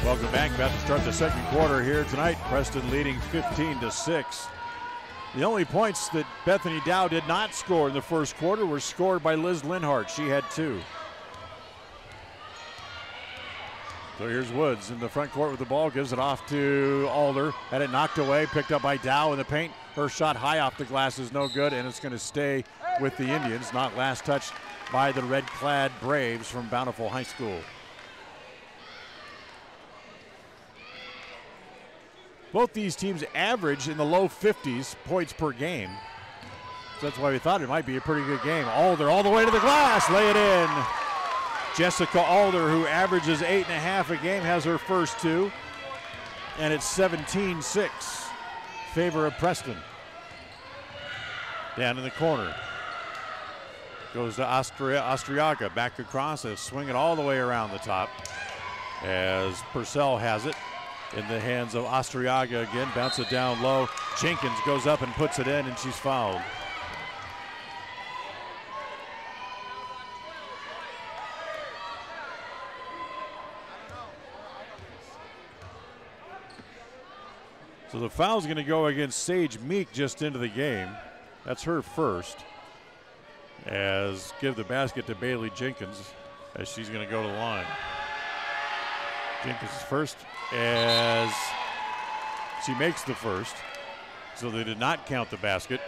Welcome back. About to start the second quarter here tonight. Preston leading 15-6. The only points that Bethany Dow did not score in the first quarter were scored by Liz Linhart. She had 2. So here's Woods in the front court with the ball. Gives it off to Alder. Had it knocked away. Picked up by Dow in the paint. Her shot high off the glass is no good, and it's going to stay with the Indians. Not last touched by the red-clad Braves from Bountiful High School. Both these teams average in the low 50s points per game. So that's why we thought it might be a pretty good game. Alder all the way to the glass. Lay it in. Jessica Alder, who averages 8.5 a game, has her first 2. And it's 17-6. Favor of Preston. Down in the corner. Goes to Austriaga. Back across and swing it all the way around the top. As Purcell has it in the hands of Austriaga again. Bounce it down low. Jenkins goes up and puts it in, and she's fouled. So the foul's going to go against Sage Meek just into the game. That's her first. As give the basket to Bailey Jenkins as she's going to go to the line. Jenkins is first as she makes the first. So they did not count the basket.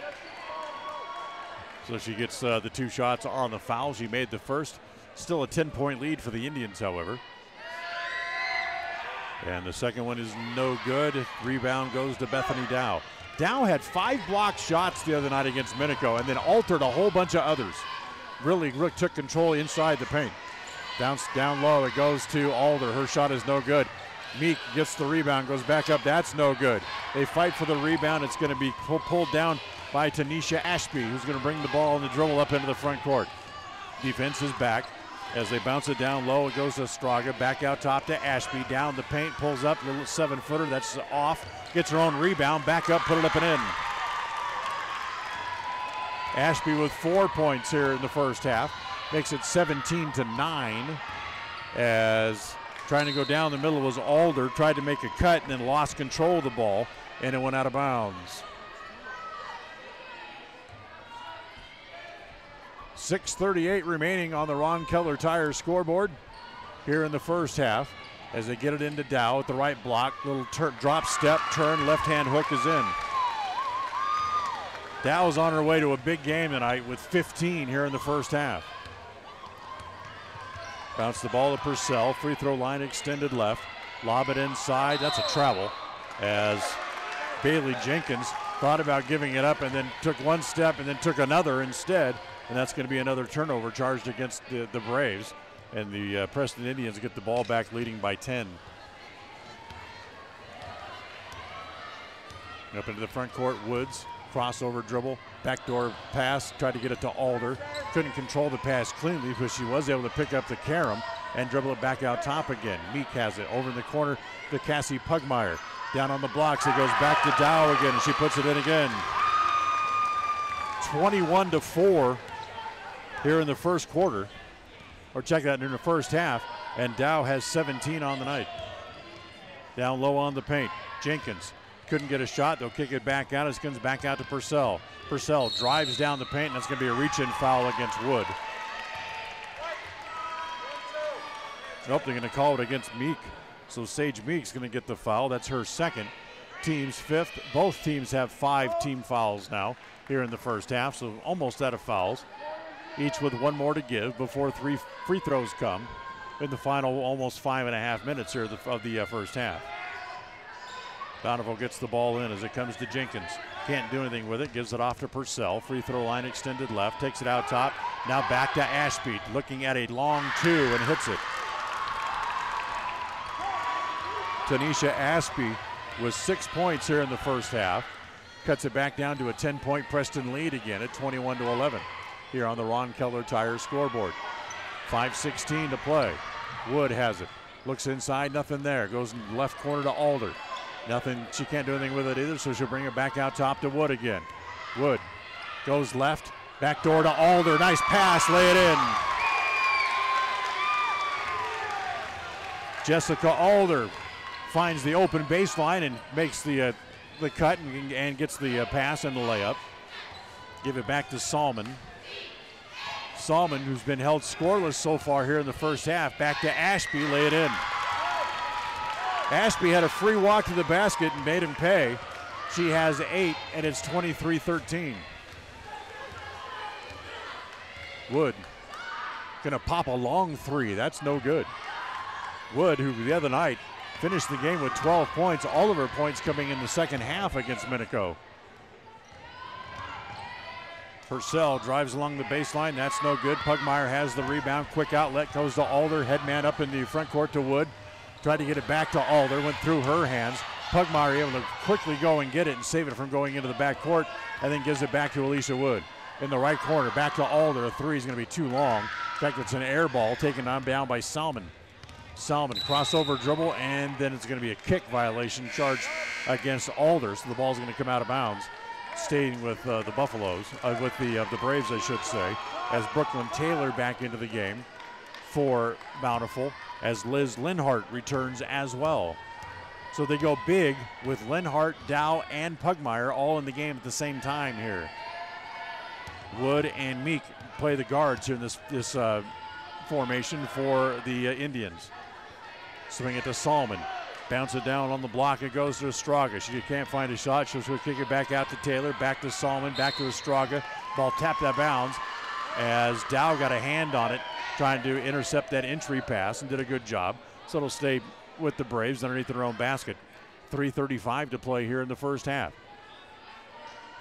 So she gets the 2 shots on the foul. She made the first. Still a 10-point lead for the Indians, however. And the second one is no good. Rebound goes to Bethany Dow. Dow had 5 blocked shots the other night against Minico and then altered a whole bunch of others. Really took control inside the paint. Bounced down low. It goes to Alder. Her shot is no good. Meek gets the rebound, goes back up. That's no good. They fight for the rebound. It's going to be pulled down by Tanisha Ashby, who's going to bring the ball and the dribble up into the front court. Defense is back. As they bounce it down low, it goes to Straga. Back out top to Ashby. Down the paint, pulls up, little 7-footer. That's off. Gets her own rebound. Back up, put it up and in. Ashby with 4 points here in the first half. Makes it 17-9. As trying to go down the middle was Alder. Tried to make a cut and then lost control of the ball. And it went out of bounds. 6:38 remaining on the Ron Keller Tire scoreboard here in the first half as they get it into Dow at the right block. Little drop step, turn, left-hand hook is in. Dow's on her way to a big game tonight with 15 here in the first half. Bounce the ball to Purcell. Free throw line extended left. Lob it inside. That's a travel as Bailey Jenkins thought about giving it up and then took one step and then took another instead. And that's going to be another turnover charged against the Braves. And the Preston Indians get the ball back, leading by 10. Up into the front court, Woods. Crossover dribble, backdoor pass, tried to get it to Alder. Couldn't control the pass cleanly, but she was able to pick up the carom and dribble it back out top again. Meek has it over in the corner to Cassie Pugmire. Down on the blocks, it goes back to Dow again, and she puts it in again. 21-4 here in the first quarter. Or check that in the first half, and Dow has 17 on the night. Down low on the paint, Jenkins. Couldn't get a shot. They'll kick it back out. It comes back out to Purcell. Purcell drives down the paint, and that's going to be a reach-in foul against Wood. Nope, they're going to call it against Meek. So Sage Meek's going to get the foul. That's her second. Team's fifth. Both teams have 5 team fouls now here in the first half, so almost out of fouls. Each with 1 more to give before 3 free throws come in the final almost 5.5 minutes here of the first half. Bountiful gets the ball in as it comes to Jenkins. Can't do anything with it. Gives it off to Purcell. Free throw line extended left. Takes it out top. Now back to Ashby. Looking at a long two and hits it. Tanisha Ashby with 6 points here in the first half. Cuts it back down to a 10-point Preston lead again at 21-11 here on the Ron Keller Tire scoreboard. 5:16 to play. Wood has it. Looks inside, nothing there. Goes left corner to Alder. Nothing, she can't do anything with it either, so she'll bring it back out top to Wood again. Wood goes left, back door to Alder. Nice pass, lay it in. Jessica Alder finds the open baseline and makes the cut and gets the pass and the layup. Give it back to Salmon. Salmon, who's been held scoreless so far here in the first half, back to Ashby, lay it in. Ashby had a free walk to the basket and made him pay. She has 8, and it's 23-13. Wood gonna pop a long three. That's no good. Wood, who the other night finished the game with 12 points, all of her points coming in the second half against Minico. Purcell drives along the baseline. That's no good. Pugmire has the rebound. Quick outlet goes to Alder. Headman up in the front court to Wood. Tried to get it back to Alder. Went through her hands. Pugmire able to quickly go and get it and save it from going into the back court, and then gives it back to Alicia Wood. In the right corner, back to Alder. A three is going to be too long. In fact, it's an air ball taken on down by Salmon. Salmon crossover dribble, and then it's going to be a kick violation charged against Alder. So the ball's going to come out of bounds, staying with the Buffaloes, with the Braves, I should say, as Brooklyn Taylor back into the game for Bountiful, as Liz Linhart returns as well. So they go big with Linhart, Dow, and Pugmire all in the game at the same time here. Wood and Meek play the guards here in this formation for the Indians. Swing it to Salmon. Bounce it down on the block. It goes to Estraga. She can't find a shot. She'll kick it back out to Taylor. Back to Salmon. Back to Estraga. Ball tapped out of bounds as Dow got a hand on it, trying to intercept that entry pass and did a good job. So it'll stay with the Braves underneath their own basket. 3:35 to play here in the first half.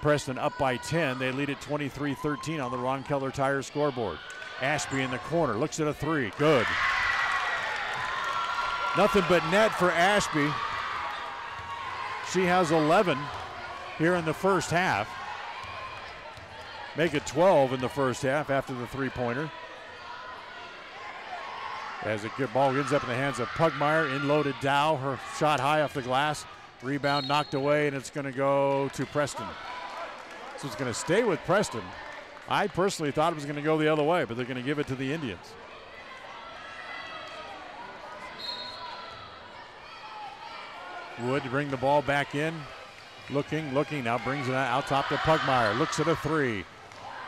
Preston up by 10. They lead at 23-13 on the Ron Keller Tire scoreboard. Ashby in the corner. Looks at a three. Good. Nothing but net for Ashby. She has 11 here in the first half. Make it 12 in the first half after the three-pointer. As a good ball ends up in the hands of Pugmire. In-loaded Dow. Her shot high off the glass. Rebound knocked away, and it's going to go to Preston. So it's going to stay with Preston. I personally thought it was going to go the other way, but they're going to give it to the Indians. Wood to bring the ball back in. Looking, now brings it out top to Pugmire. Looks at a three.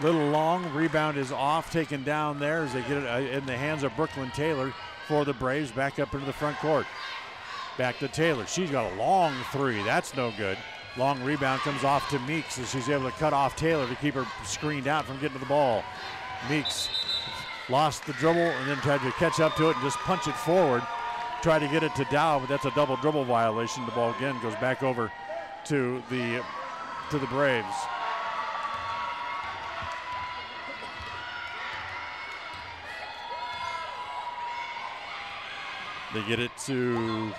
Little long, rebound is off, taken down there as they get it in the hands of Brooklyn Taylor for the Braves. Back up into the front court. Back to Taylor. She's got a long three. That's no good. Long rebound comes off to Meeks as she's able to cut off Taylor to keep her screened out from getting to the ball. Meeks lost the dribble and then tried to catch up to it and just punch it forward. Tried to get it to Dow, but that's a double dribble violation. The ball again goes back over to the Braves. They get it to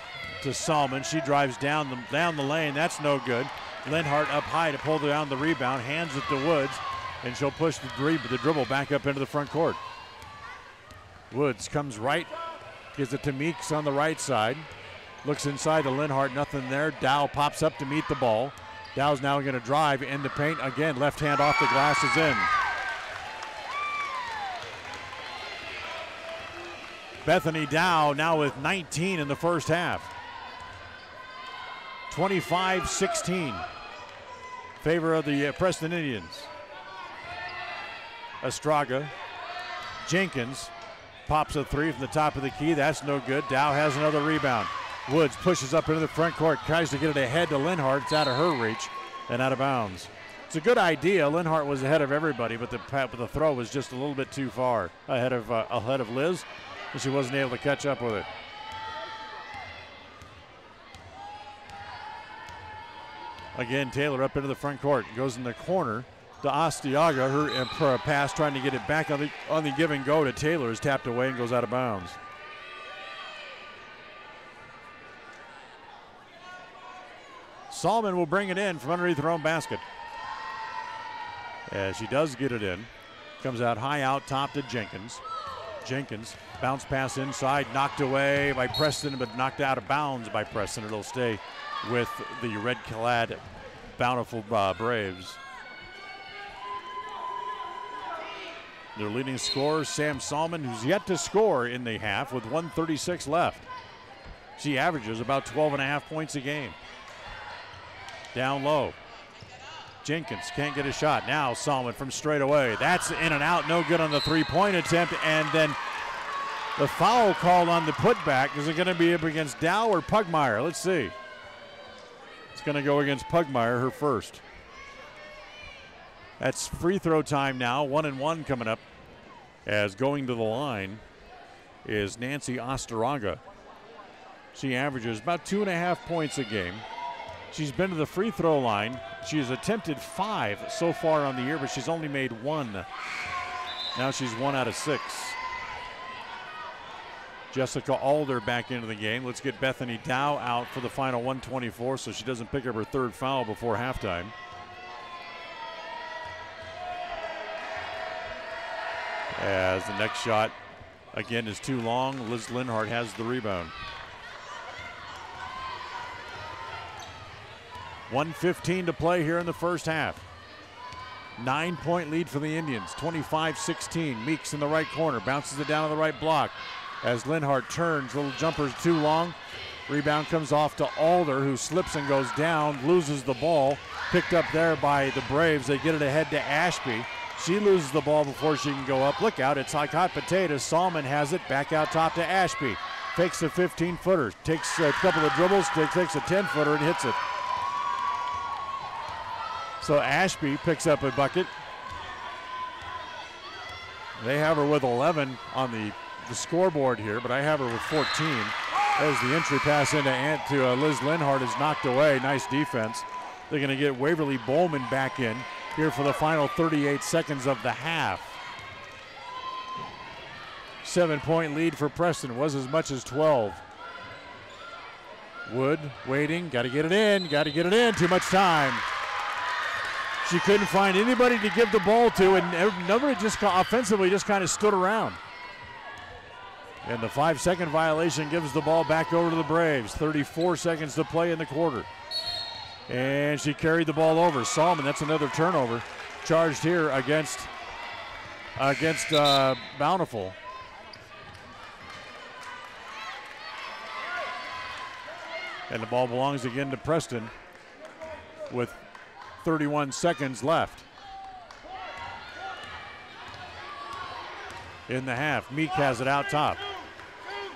Salmon. She drives down the lane. That's no good. Linhart up high to pull down the rebound. Hands it to Woods, and she'll push the dribble back up into the front court. Woods comes right, gives it to Meeks on the right side. Looks inside to Linhart, nothing there. Dow pops up to meet the ball. Dow's now going to drive in the paint. Again, left hand off the glass is in. Bethany Dow now with 19 in the first half. 25-16. Favor of the Preston Indians. Estraga. Jenkins pops a three from the top of the key. That's no good. Dow has another rebound. Woods pushes up into the front court, tries to get it ahead to Linhart. It's out of her reach and out of bounds. It's a good idea. Linhart was ahead of everybody, but the throw was just a little bit too far ahead of Liz, and she wasn't able to catch up with it. Again, Taylor up into the front court. Goes in the corner to Astiaga. Her pass trying to get it back on the give and go to Taylor is tapped away and goes out of bounds. Salmon will bring it in from underneath her own basket. As she does get it in. Comes out high out top to Jenkins. Jenkins, bounce pass inside, knocked away by Preston, but knocked out of bounds by Preston. It'll stay with the red-clad Bountiful Braves. Their leading scorer, Sam Salmon, who's yet to score in the half with 1:36 left. She averages about 12.5 points a game. Down low. Jenkins can't get a shot. Now Salmon from straight away. That's in and out. No good on the three-point attempt. And then the foul called on the putback. Is it going to be up against Dow or Pugmire? Let's see. It's going to go against Pugmire, her first. That's free throw time now. 1-1 coming up. As going to the line is Nancy Ostaraga. She averages about 2.5 points a game. She's been to the free throw line. She has attempted 5 so far on the year, but she's only made 1. Now she's 1 out of 6. Jessica Alder back into the game. Let's get Bethany Dow out for the final 124 so she doesn't pick up her third foul before halftime. As the next shot, again, is too long. Liz Linhart has the rebound. 1:15 to play here in the first half. 9-point lead for the Indians, 25-16. Meeks in the right corner, bounces it down on the right block. As Linhart turns, little jumper's too long. Rebound comes off to Alder, who slips and goes down, loses the ball. Picked up there by the Braves. They get it ahead to Ashby. She loses the ball before she can go up. Look out, it's like hot potatoes. Salmon has it, back out top to Ashby. Takes a 15-footer, takes a couple of dribbles, takes a 10-footer and hits it. So Ashby picks up a bucket. They have her with 11 on the scoreboard here, but I have her with 14. As the entry pass into Liz Linhart is knocked away. Nice defense. They're going to get Waverly Bowman back in here for the final 38 seconds of the half. 7-point lead for Preston. Was as much as 12. Wood waiting. Got to get it in. Got to get it in. Too much time. She couldn't find anybody to give the ball to, and nobody just offensively just kind of stood around. And the 5-second violation gives the ball back over to the Braves. 34 seconds to play in the quarter. And she carried the ball over. Salmon, that's another turnover. Charged here against Bountiful. And the ball belongs again to Preston with 31 seconds left in the half. Meek has it out top.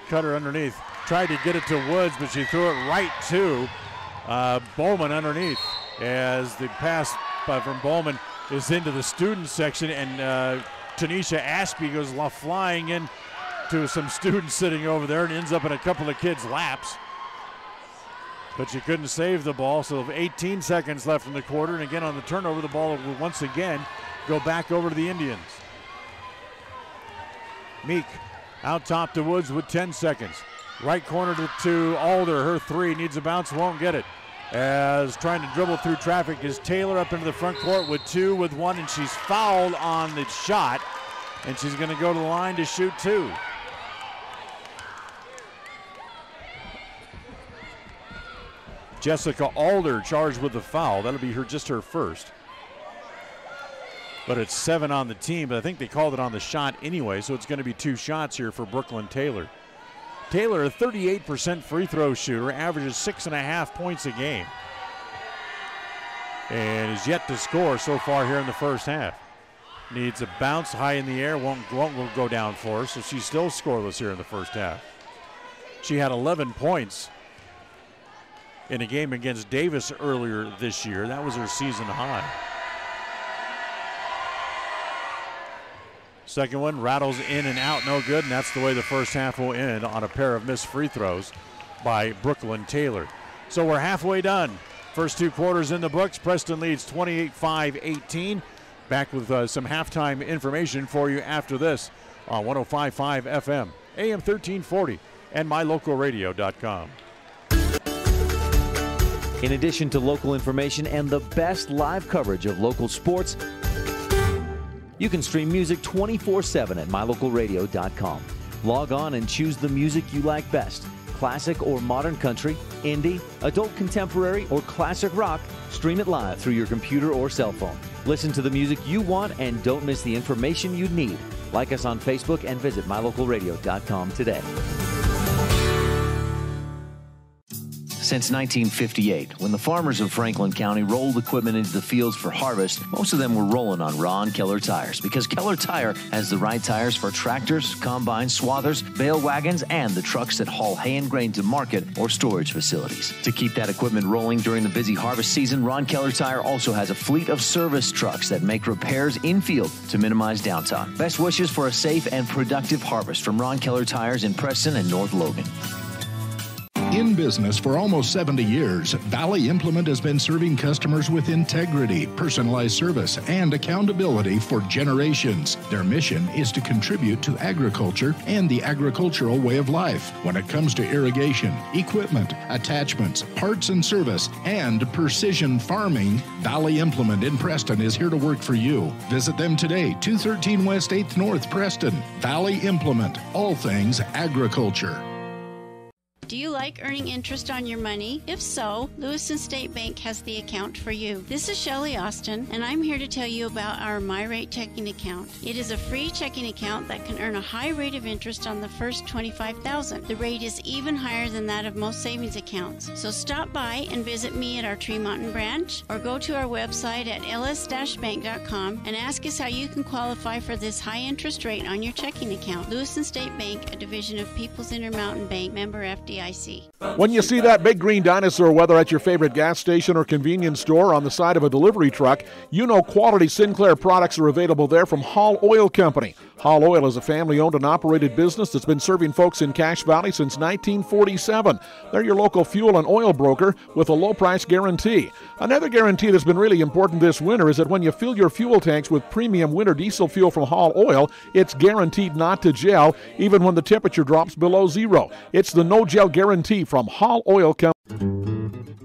Cutter underneath. Tried to get it to Woods, but she threw it right to Bowman underneath. As the pass from Bowman is into the student section, and Tanisha Ashby goes flying in to some students sitting over there and ends up in a couple of kids' laps. But she couldn't save the ball, so 18 seconds left in the quarter. And again, on the turnover, the ball will once again go back over to the Indians. Meek out top to Woods with 10 seconds. Right corner to Alder. Her three needs a bounce, won't get it. As trying to dribble through traffic is Taylor up into the front court with 2, with 1, and she's fouled on the shot. And she's going to go to the line to shoot 2. Jessica Alder charged with the foul. That'll be just her first. But it's 7 on the team, but I think they called it on the shot anyway, so it's going to be 2 shots here for Brooklyn Taylor. Taylor, a 38% free throw shooter, averages 6.5 points a game. And is yet to score so far here in the first half. Needs a bounce high in the air, won't go down for her, so she's still scoreless here in the first half. She had 11 points in a game against Davis earlier this year. That was her season high. Second one rattles in and out, no good, and that's the way the first half will end, on a pair of missed free throws by Brooklyn Taylor. So we're halfway done. First two quarters in the books. Preston leads 28-5-18. Back with some halftime information for you after this on 105.5 FM, AM 1340, and mylocalradio.com. In addition to local information and the best live coverage of local sports, you can stream music 24/7 at mylocalradio.com. Log on and choose the music you like best. Classic or modern country, indie, adult contemporary, or classic rock. Stream it live through your computer or cell phone. Listen to the music you want and don't miss the information you need. Like us on Facebook and visit mylocalradio.com today. Since 1958, when the farmers of Franklin County rolled equipment into the fields for harvest, most of them were rolling on Ron Keller tires, because Keller Tire has the right tires for tractors, combines, swathers, bale wagons, and the trucks that haul hay and grain to market or storage facilities. To keep that equipment rolling during the busy harvest season, Ron Keller Tire also has a fleet of service trucks that make repairs in-field to minimize downtime. Best wishes for a safe and productive harvest from Ron Keller Tires in Preston and North Logan. In business for almost 70 years, Valley Implement has been serving customers with integrity, personalized service, and accountability for generations. Their mission is to contribute to agriculture and the agricultural way of life. When it comes to irrigation, equipment, attachments, parts and service, and precision farming, Valley Implement in Preston is here to work for you. Visit them today, 213 West 8th North, Preston. Valley Implement, all things agriculture. Do you like earning interest on your money? If so, Lewiston State Bank has the account for you. This is Shelley Austin, and I'm here to tell you about our MyRate checking account. It is a free checking account that can earn a high rate of interest on the first $25,000. The rate is even higher than that of most savings accounts. So stop by and visit me at our Tremonton branch, or go to our website at ls-bank.com and ask us how you can qualify for this high interest rate on your checking account. Lewiston State Bank, a division of People's Intermountain Bank, member FDIC. When you see that big green dinosaur, whether at your favorite gas station or convenience store on the side of a delivery truck, you know quality Sinclair products are available there from Hall Oil Company. Hall Oil is a family-owned and operated business that's been serving folks in Cache Valley since 1947. They're your local fuel and oil broker with a low-price guarantee. Another guarantee that's been really important this winter is that when you fill your fuel tanks with premium winter diesel fuel from Hall Oil, it's guaranteed not to gel, even when the temperature drops below zero. It's the no-gel guarantee from Hall Oil Company.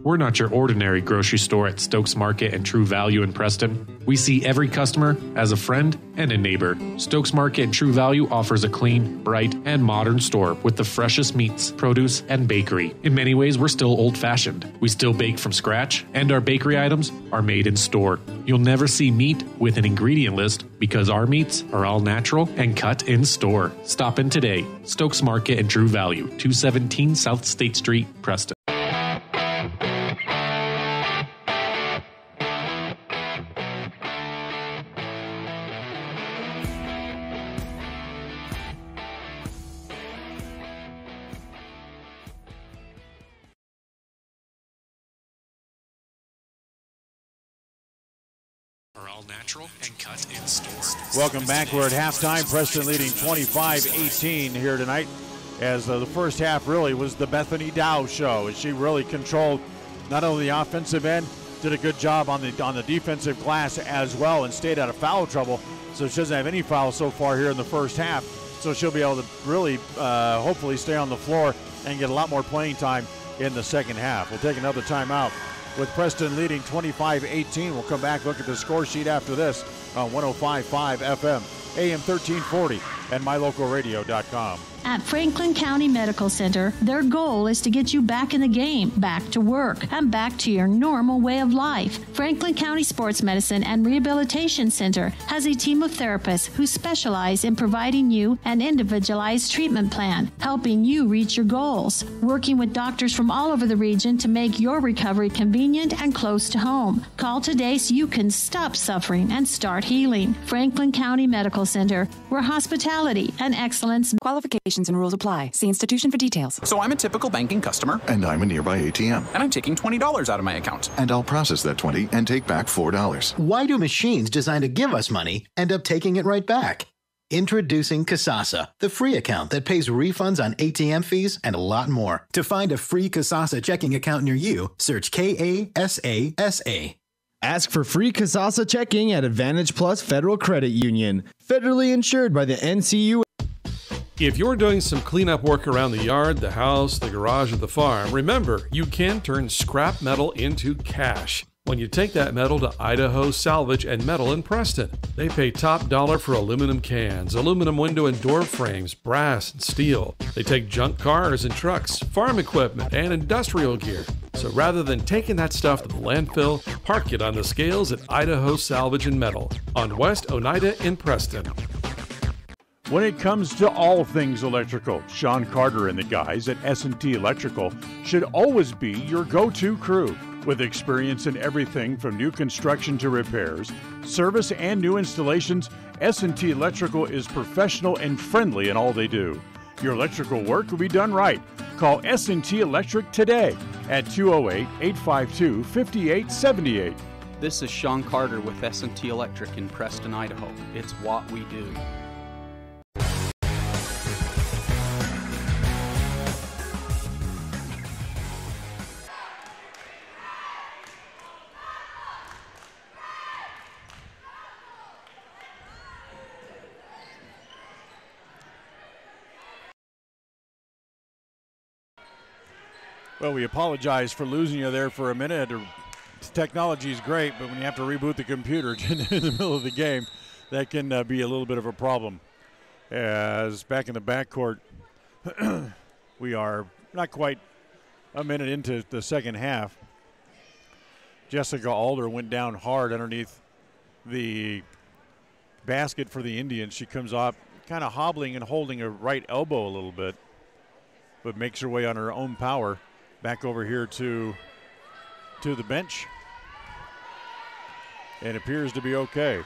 We're not your ordinary grocery store at Stokes Market and True Value in Preston. We see every customer as a friend and a neighbor. Stokes Market and True Value offers a clean, bright, and modern store with the freshest meats, produce, and bakery. In many ways, we're still old-fashioned. We still bake from scratch, and our bakery items are made in store. You'll never see meat with an ingredient list because our meats are all natural and cut in store. Stop in today. Stokes Market and True Value, 217 South State Street, Preston. Natural and cut in store. Welcome back. We're at halftime. Preston leading 25-18 here tonight, as the first half really was the Bethany Dow show, as she really controlled not only the offensive end, did a good job on the defensive glass as well, and stayed out of foul trouble. So she doesn't have any fouls so far here in the first half. So she'll be able to really, hopefully, stay on the floor and get a lot more playing time in the second half. We'll take another timeout. With Preston leading 25-18, we'll come back, look at the score sheet after this on 105.5 FM, AM 1340, and mylocalradio.com. At Franklin County Medical Center, their goal is to get you back in the game, back to work, and back to your normal way of life. Franklin County Sports Medicine and Rehabilitation Center has a team of therapists who specialize in providing you an individualized treatment plan, helping you reach your goals, working with doctors from all over the region to make your recovery convenient and close to home. Call today so you can stop suffering and start healing. Franklin County Medical Center, where hospitality and excellence. Qualifications and rules apply. See institution for details. So I'm a typical banking customer. And I'm a nearby ATM. And I'm taking $20 out of my account. And I'll process that $20 and take back $4. Why do machines designed to give us money end up taking it right back? Introducing Kasasa, the free account that pays refunds on ATM fees and a lot more. To find a free Kasasa checking account near you, search Kasasa. Ask for free Kasasa checking at Advantage Plus Federal Credit Union, federally insured by the NCUA. If you're doing some cleanup work around the yard, the house, the garage, or the farm, remember, you can turn scrap metal into cash when you take that metal to Idaho Salvage and Metal in Preston. They pay top dollar for aluminum cans, aluminum window and door frames, brass and steel. They take junk cars and trucks, farm equipment, and industrial gear. So rather than taking that stuff to the landfill, park it on the scales at Idaho Salvage and Metal on West Oneida in Preston. When it comes to all things electrical, Sean Carter and the guys at S&T Electrical should always be your go-to crew. With experience in everything from new construction to repairs, service, and new installations, S&T Electrical is professional and friendly in all they do. Your electrical work will be done right. Call S&T Electric today at 208-852-5878. This is Sean Carter with S&T Electric in Preston, Idaho. It's what we do. Well, we apologize for losing you there for a minute. Technology is great, but when you have to reboot the computer in the middle of the game, that can be a little bit of a problem. As back in the backcourt, we are not quite a minute into the second half. Jessica Alder went down hard underneath the basket for the Indians. She comes off kind of hobbling and holding her right elbow a little bit, but makes her way on her own power back over here to the bench and appears to be okay.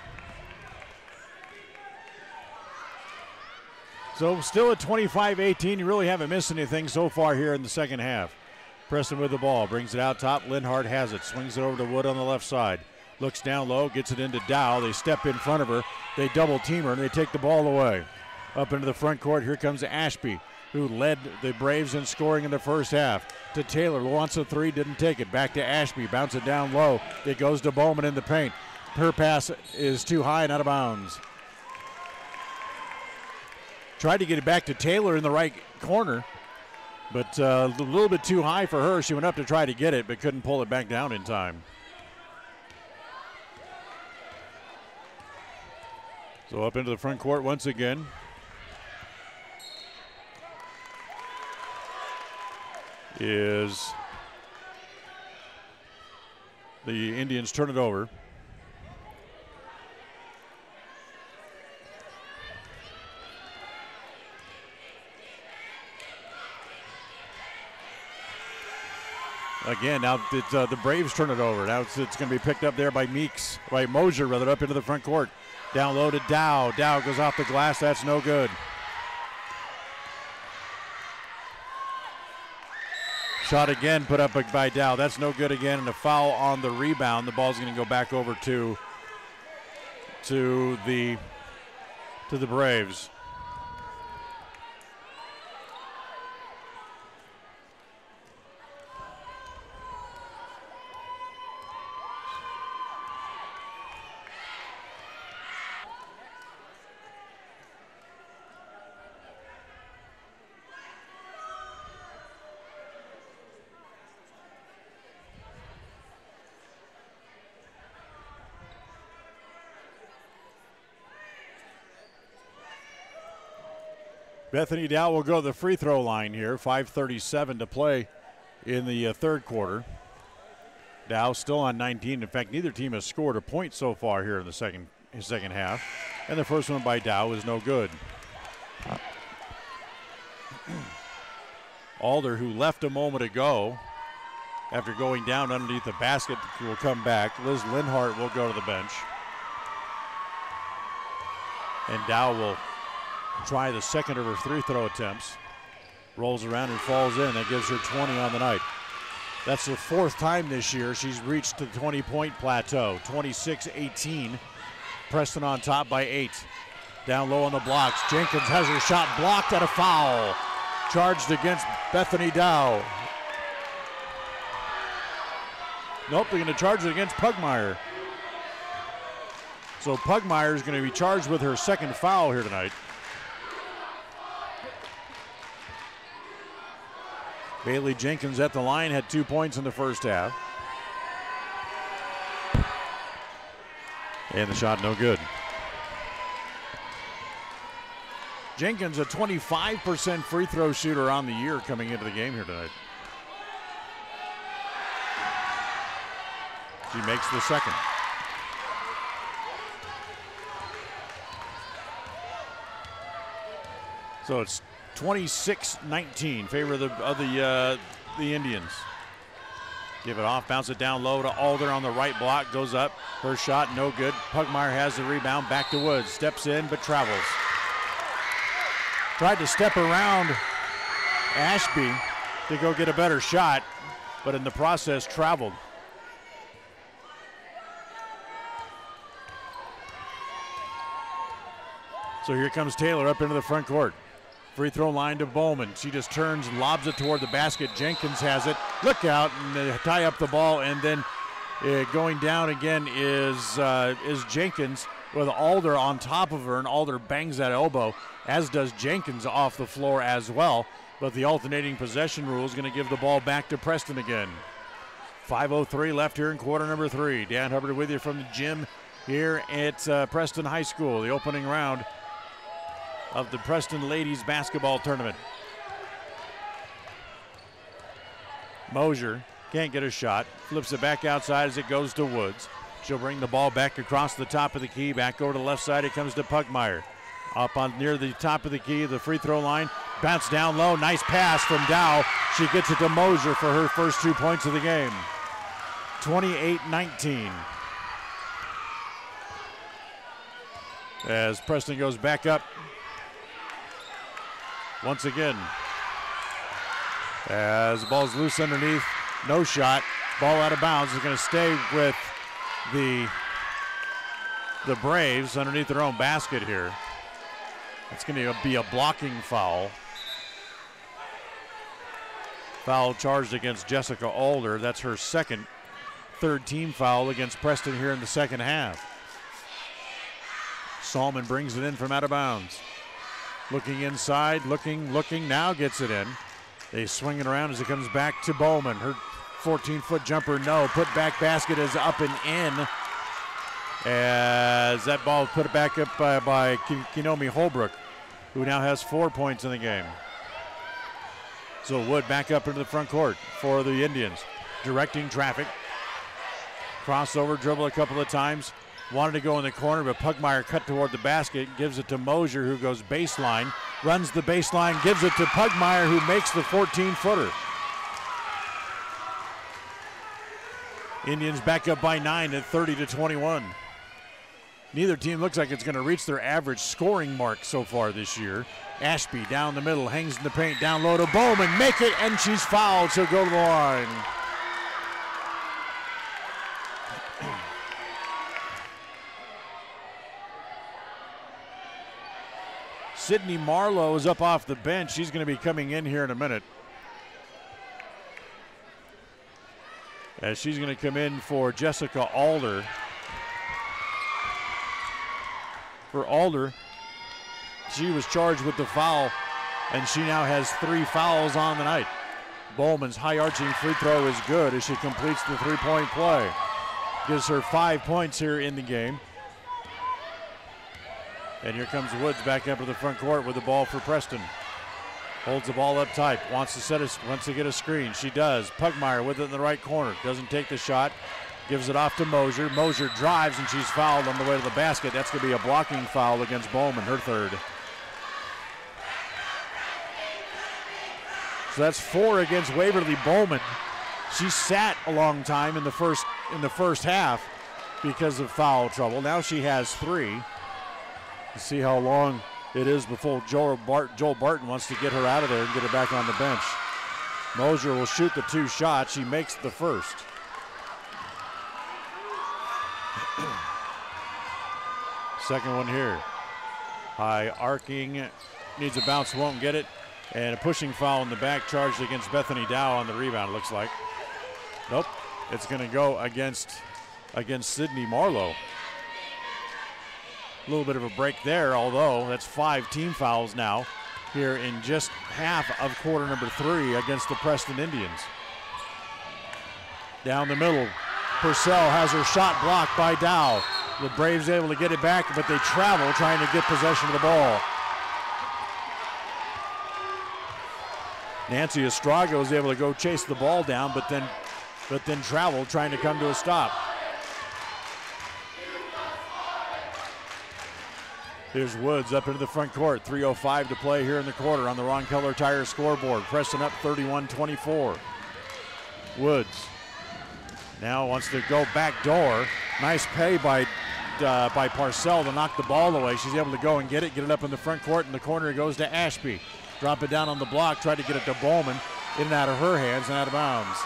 So still at 25-18. You really haven't missed anything so far here in the second half. Preston with the ball, brings it out top. Linhart has it, swings it over to Wood on the left side. Looks down low, gets it into Dow. They step in front of her. They double team her, and they take the ball away. Up into the front court, here comes Ashby, who led the Braves in scoring in the first half. To Taylor, wants a three, didn't take it. Back to Ashby, bounce it down low. It goes to Bowman in the paint. Her pass is too high and out of bounds. Tried to get it back to Taylor in the right corner, but a little bit too high for her. She went up to try to get it, but couldn't pull it back down in time. So up into the front court once again. Is the Indians turn it over. Again, now the Braves turn it over. Now it's going to be picked up there by Mosier, rather, up into the front court. Down low to Dow. Dow goes off the glass. That's no good. Shot again put up by Dow. That's no good again, and a foul on the rebound. The ball's going to go back over to the Braves. Bethany Dow will go to the free throw line here. 5:37 to play in the third quarter. Dow still on 19. In fact, neither team has scored a point so far here in the second half. And the first one by Dow is no good. Alder, who left a moment ago after going down underneath the basket, will come back. Liz Linhart will go to the bench. And Dow will try the second of her free throw attempts. Rolls around and falls in. That gives her 20 on the night. That's the fourth time this year she's reached the 20-point plateau. 26-18. Preston on top by 8. Down low on the blocks. Jenkins has her shot blocked at a foul. Charged against Bethany Dow. Nope, they're going to charge it against Pugmire. So Pugmire is going to be charged with her second foul here tonight. Bailey Jenkins at the line, had 2 points in the first half. And the shot no good. Jenkins, a 25% free throw shooter on the year coming into the game here tonight. She makes the second. So it's 26-19, favor of the Indians. Give it off, bounce it down low to Alder on the right block, goes up. Her shot, no good. Pugmire has the rebound, back to Woods. Steps in, but travels. Tried to step around Ashby to go get a better shot, but in the process traveled. So here comes Taylor up into the front court. Free throw line to Bowman. She just turns, lobs it toward the basket. Jenkins has it. Look out, and they tie up the ball, and then going down again is Jenkins with Alder on top of her, and Alder bangs that elbow, as does Jenkins off the floor as well. But the alternating possession rule is going to give the ball back to Preston again. 5:03 left here in quarter number 3. Dan Hubbard with you from the gym here at Preston High School, the opening round of the Preston Ladies Basketball Tournament. Mosier can't get a shot, flips it back outside as it goes to Woods. She'll bring the ball back across the top of the key, back over to the left side. It comes to Pugmire. Up on near the top of the key, the free throw line. Bounce down low, nice pass from Dow. She gets it to Mosier for her first 2 points of the game. 28-19. As Preston goes back up once again. As the ball's loose underneath, no shot. Ball out of bounds is going to stay with the Braves underneath their own basket here. It's going to be a blocking foul. Foul charged against Jessica Alder. That's her third team foul against Preston here in the second half. Salmon brings it in from out of bounds. Looking inside, looking, now gets it in. They swing it around as it comes back to Bowman. Her 14-foot jumper, no. Put back basket is up and in. As that ball put it back up by Kinomi Holbrook, who now has 4 points in the game. So Wood back up into the front court for the Indians. Directing traffic. Crossover, dribble a couple of times. Wanted to go in the corner, but Pugmire cut toward the basket. Gives it to Mosier, who goes baseline. Runs the baseline, gives it to Pugmire, who makes the 14-footer. Indians back up by 9 at 30-21. Neither team looks like it's going to reach their average scoring mark so far this year. Ashby down the middle, hangs in the paint, down low to Bowman. Make it, and she's fouled. She'll go to the line. Sydney Marlowe is up off the bench. She's going to be coming in here in a minute. As she's going to come in for Jessica Alder. For Alder, she was charged with the foul, and she now has 3 fouls on the night. Bowman's high-arching free throw is good as she completes the three-point play. Gives her 5 points here in the game. And here comes Woods back up to the front court with the ball for Preston. Holds the ball up tight, wants to get a screen. She does. Pugmire with it in the right corner. Doesn't take the shot. Gives it off to Mosier. Mosier drives, and she's fouled on the way to the basket. That's going to be a blocking foul against Bowman, her third. So that's 4 against Waverly Bowman. She sat a long time in the first half because of foul trouble. Now she has 3. Let's see how long it is before Joel Barton wants to get her out of there and get her back on the bench. Mosier will shoot the 2 shots. She makes the first. Second one here. High arcing, needs a bounce, won't get it. And a pushing foul in the back charged against Bethany Dow on the rebound, it looks like. Nope, it's going to go against Sydney Marlowe. A little bit of a break there, although that's 5 team fouls now here in just half of quarter number 3 against the Preston Indians. Down the middle, Purcell has her shot blocked by Dow. The Braves able to get it back, but they travel trying to get possession of the ball. Nancy Estraga was able to go chase the ball down, but then travel trying to come to a stop. Here's Woods up into the front court. 3:05 to play here in the quarter on the Ron Keller Tire scoreboard. Preston up 31-24. Woods now wants to go back door. Nice pay by Parcell to knock the ball away. She's able to go and get it up in the front court. In the corner it goes to Ashby. Drop it down on the block. Tried to get it to Bowman. In and out of her hands and out of bounds.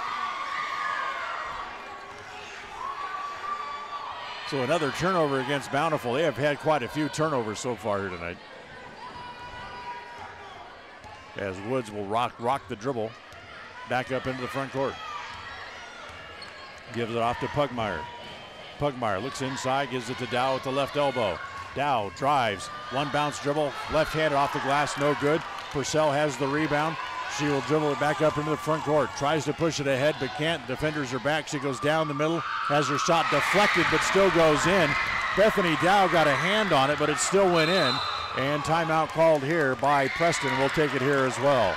So another turnover against Bountiful. They have had quite a few turnovers so far here tonight. As Woods will rock the dribble back up into the front court. Gives it off to Pugmire. Pugmire looks inside, gives it to Dow at the left elbow. Dow drives, one bounce dribble, left-handed off the glass, no good. Purcell has the rebound. She will dribble it back up into the front court. Tries to push it ahead, but can't. Defenders are back. She goes down the middle, has her shot deflected, but still goes in. Bethany Dow got a hand on it, but it still went in. And timeout called here by Preston. We'll take it here as well.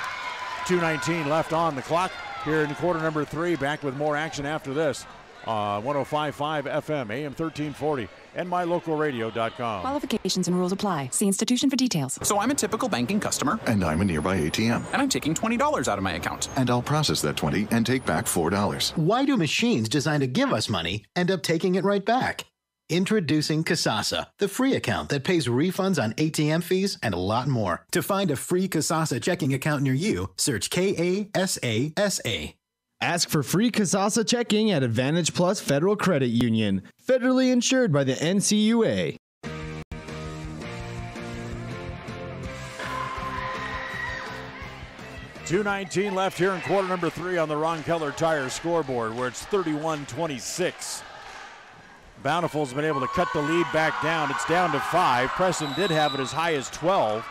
2:19 left on the clock here in quarter number 3. Back with more action after this. 105.5 FM, AM 1340, and mylocalradio.com. Qualifications and rules apply. See institution for details. So I'm a typical banking customer. And I'm a nearby ATM. And I'm taking $20 out of my account. And I'll process that $20 and take back $4. Why do machines designed to give us money end up taking it right back? Introducing Kasasa, the free account that pays refunds on ATM fees and a lot more. To find a free Kasasa checking account near you, search KASASA. Ask for free Kasasa checking at Advantage Plus Federal Credit Union. Federally insured by the NCUA. .219 left here in quarter number 3 on the Ron Keller Tire scoreboard, where it's 31-26. Bountiful's been able to cut the lead back down. It's down to 5. Preston did have it as high as 12.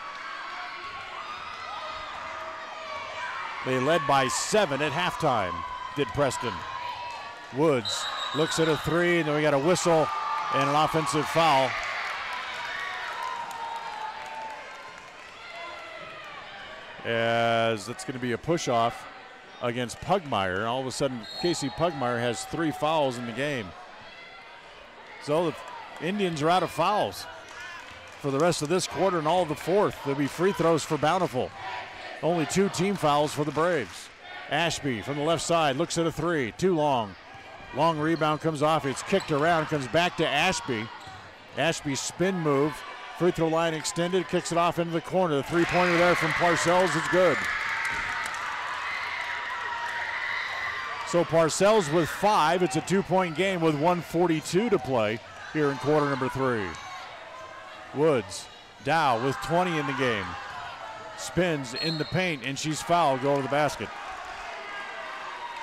They led by 7 at halftime, did Preston. Woods looks at a 3, and then we got a whistle and an offensive foul. As that's going to be a push-off against Pugmire. And all of a sudden, Casey Pugmire has 3 fouls in the game. So the Indians are out of fouls for the rest of this quarter and all of the fourth. There'll be free throws for Bountiful. Only 2 team fouls for the Braves. Ashby from the left side looks at a 3, too long. Long rebound comes off, it's kicked around, comes back to Ashby. Ashby spin move, free throw line extended, kicks it off into the corner. The 3-pointer there from Parcells is good. So Parcells with 5, it's a 2-point game with 1:42 to play here in quarter number 3. Woods, Dow with 20 in the game. Spins in the paint, and she's fouled, go to the basket.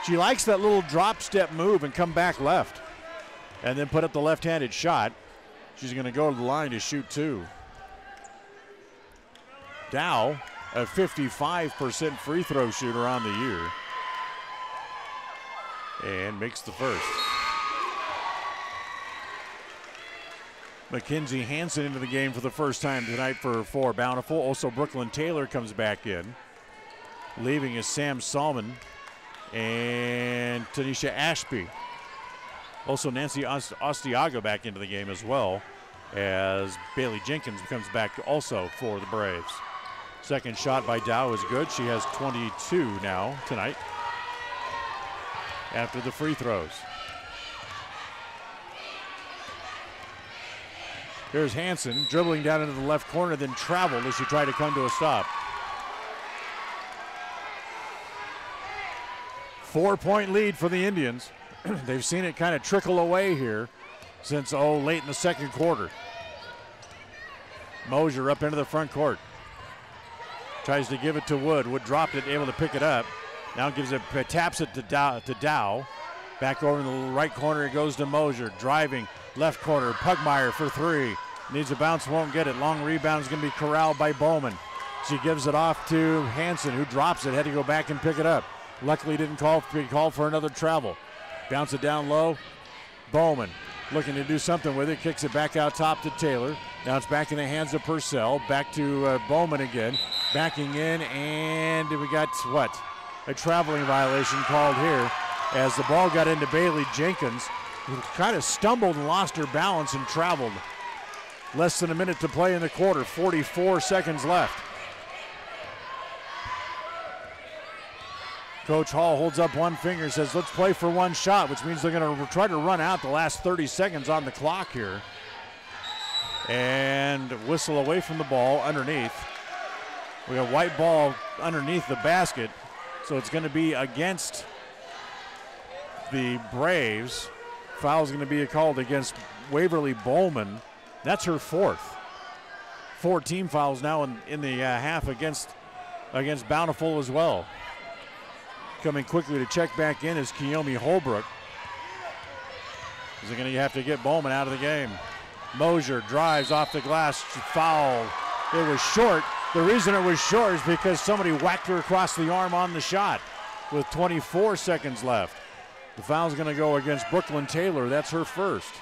She likes that little drop step move and come back left and then put up the left-handed shot. She's going to go to the line to shoot 2. Dow, a 55% free throw shooter on the year, and makes the first. Mackenzie Hansen into the game for the first time tonight for Bountiful. Also, Brooklyn Taylor comes back in. Leaving is Sam Salmon and Tanisha Ashby. Also, Nancy Ostiaga back into the game as well, as Bailey Jenkins comes back also for the Braves. Second shot by Dow is good. She has 22 now tonight after the free throws. Here's Hansen dribbling down into the left corner, then traveled as she tried to come to a stop. 4-point lead for the Indians. They've seen it kind of trickle away here since late in the second quarter. Mosier up into the front court. Tries to give it to Wood. Wood dropped it, able to pick it up. Now gives it, taps it to Dow. Back over in the right corner, it goes to Mosier. Driving, left corner, Pugmire for three. Needs a bounce, won't get it. Long rebound is going to be corralled by Bowman. She gives it off to Hanson, who drops it. Had to go back and pick it up. Luckily didn't call for another travel. Bounce it down low. Bowman looking to do something with it. Kicks it back out top to Taylor. Now it's back in the hands of Purcell. Back to Bowman again. Backing in, and we got what? A traveling violation called here as the ball got into Bailey Jenkins, who kind of stumbled and lost her balance and traveled. Less than a minute to play in the quarter, 44 seconds left. Coach Hall holds up one finger, says let's play for one shot, which means they're going to try to run out the last 30 seconds on the clock here. And whistle away from the ball underneath. We got white ball underneath the basket, so it's going to be against the Braves. Foul's going to be called against Waverly Bowman. That's her fourth. 4 team fouls now in the half against Bountiful as well. Coming quickly to check back in is Kiyomi Holbrook. Is it going to have to get Bowman out of the game? Mosier drives off the glass, foul. It was short. The reason it was short is because somebody whacked her across the arm on the shot with 24 seconds left. The foul's going to go against Brooklyn Taylor. That's her first.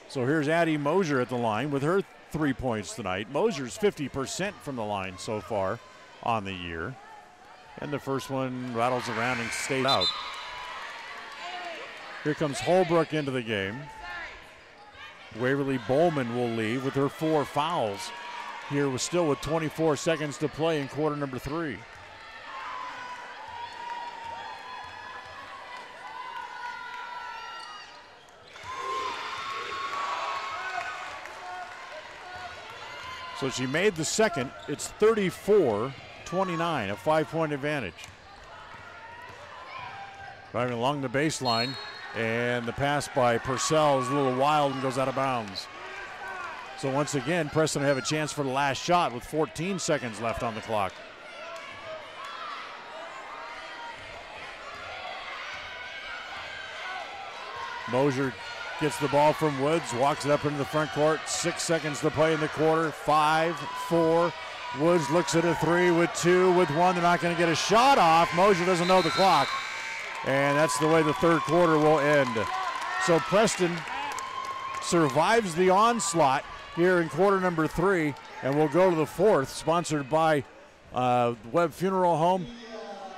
So here's Addie Mosier at the line with her 3 points tonight. Mosier's 50% from the line so far on the year. And the first one rattles around and stays out. Here comes Holbrook into the game. Waverly Bowman will leave with her 4 fouls. Here was still with 24 seconds to play in quarter number 3. So she made the second. It's 34-29, a 5-point advantage. Driving along the baseline, and the pass by Purcell is a little wild and goes out of bounds. So once again, Preston will have a chance for the last shot with 14 seconds left on the clock. Mosier gets the ball from Woods, walks it up into the front court. 6 seconds to play in the quarter. 5, 4. Woods looks at a 3 with 2, with 1. They're not going to get a shot off. Mosier doesn't know the clock. And that's the way the third quarter will end. So Preston survives the onslaught here in quarter number 3, and we'll go to the fourth, sponsored by Webb Funeral Home,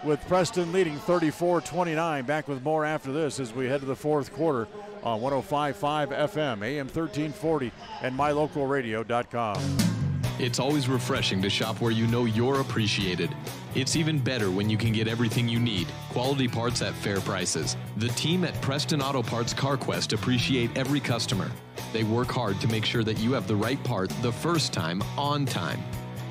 with Preston leading 34-29. Back with more after this as we head to the fourth quarter on 105.5 FM, AM 1340, and mylocalradio.com. It's always refreshing to shop where you know you're appreciated. It's even better when you can get everything you need. Quality parts at fair prices. The team at Preston Auto Parts CarQuest appreciate every customer. They work hard to make sure that you have the right part the first time, on time.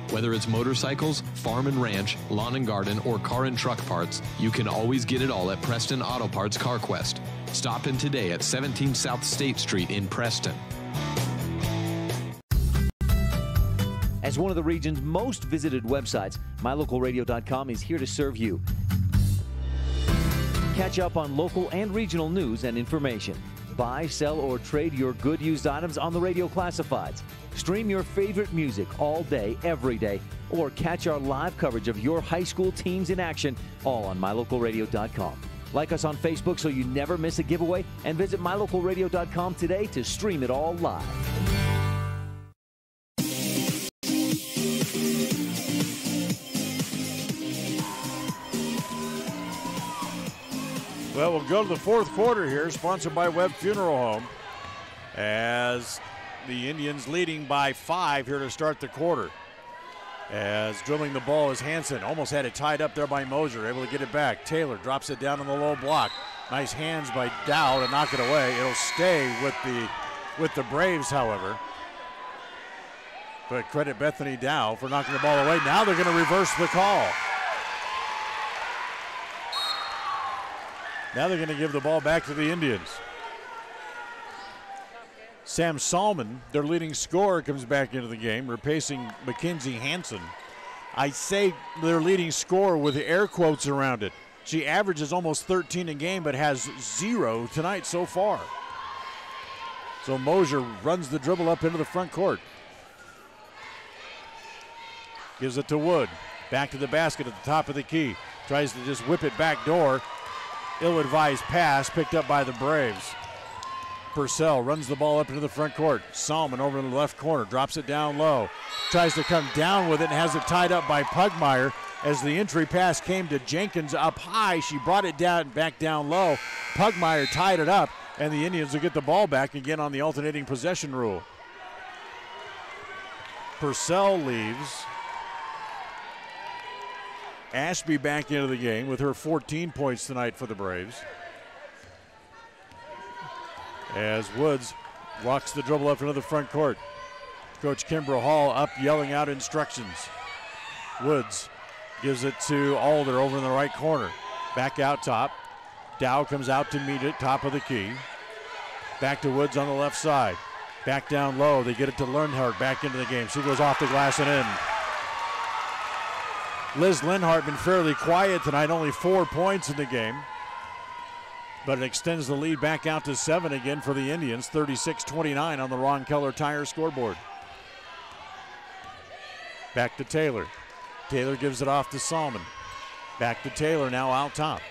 Whether it's motorcycles, farm and ranch, lawn and garden, or car and truck parts, you can always get it all at Preston Auto Parts CarQuest. Stop in today at 17 South State Street in Preston. As one of the region's most visited websites, mylocalradio.com is here to serve you. Catch up on local and regional news and information. Buy, sell, or trade your good used items on the radio classifieds. Stream your favorite music all day, every day, or catch our live coverage of your high school teams in action, all on mylocalradio.com. Like us on Facebook so you never miss a giveaway, and visit mylocalradio.com today to stream it all live. Well, we'll go to the fourth quarter here, sponsored by Webb Funeral Home, as the Indians leading by 5 here to start the quarter. As dribbling the ball is Hanson. Almost had it tied up there by Mosier, able to get it back. Taylor drops it down on the low block. Nice hands by Dow to knock it away. It'll stay with the Braves, however. But credit Bethany Dow for knocking the ball away. Now they're going to reverse the call. Now they're going to give the ball back to the Indians. Sam Salmon, their leading scorer, comes back into the game, replacing Mackenzie Hansen. I say their leading scorer with air quotes around it. She averages almost 13 a game, but has 0 tonight so far. So Mosier runs the dribble up into the front court. Gives it to Wood. Back to the basket at the top of the key. Tries to just whip it back door. Ill-advised pass picked up by the Braves. Purcell runs the ball up into the front court. Salmon over in the left corner. Drops it down low. Tries to come down with it and has it tied up by Pugmire. As the entry pass came to Jenkins up high, she brought it down back down low. Pugmire tied it up, and the Indians will get the ball back again on the alternating possession rule. Purcell leaves. Ashby back into the game with her 14 points tonight for the Braves. As Woods walks the dribble up into the front court. Coach Kimbrough Hall up yelling out instructions. Woods gives it to Alder over in the right corner. Back out top. Dow comes out to meet it, top of the key. Back to Woods on the left side. Back down low. They get it to Lernhardt back into the game. She goes off the glass and in. Liz Linhart been fairly quiet tonight, only 4 points in the game. But it extends the lead back out to 7 again for the Indians, 36-29 on the Ron Keller Tire scoreboard. Back to Taylor. Taylor gives it off to Salmon. Back to Taylor now out top.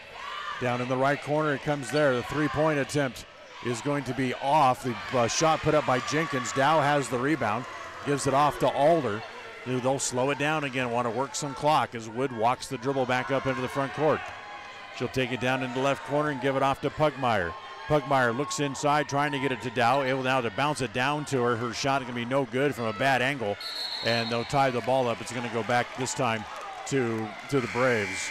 Down in the right corner, it comes there. The three-point attempt is going to be off. The shot put up by Jenkins. Dow has the rebound, gives it off to Alder. They'll slow it down again, want to work some clock as Wood walks the dribble back up into the front court. She'll take it down into the left corner and give it off to Pugmire. Pugmire looks inside, trying to get it to Dow, able now to bounce it down to her. Her shot is going to be no good from a bad angle, and they'll tie the ball up. It's going to go back this time to the Braves.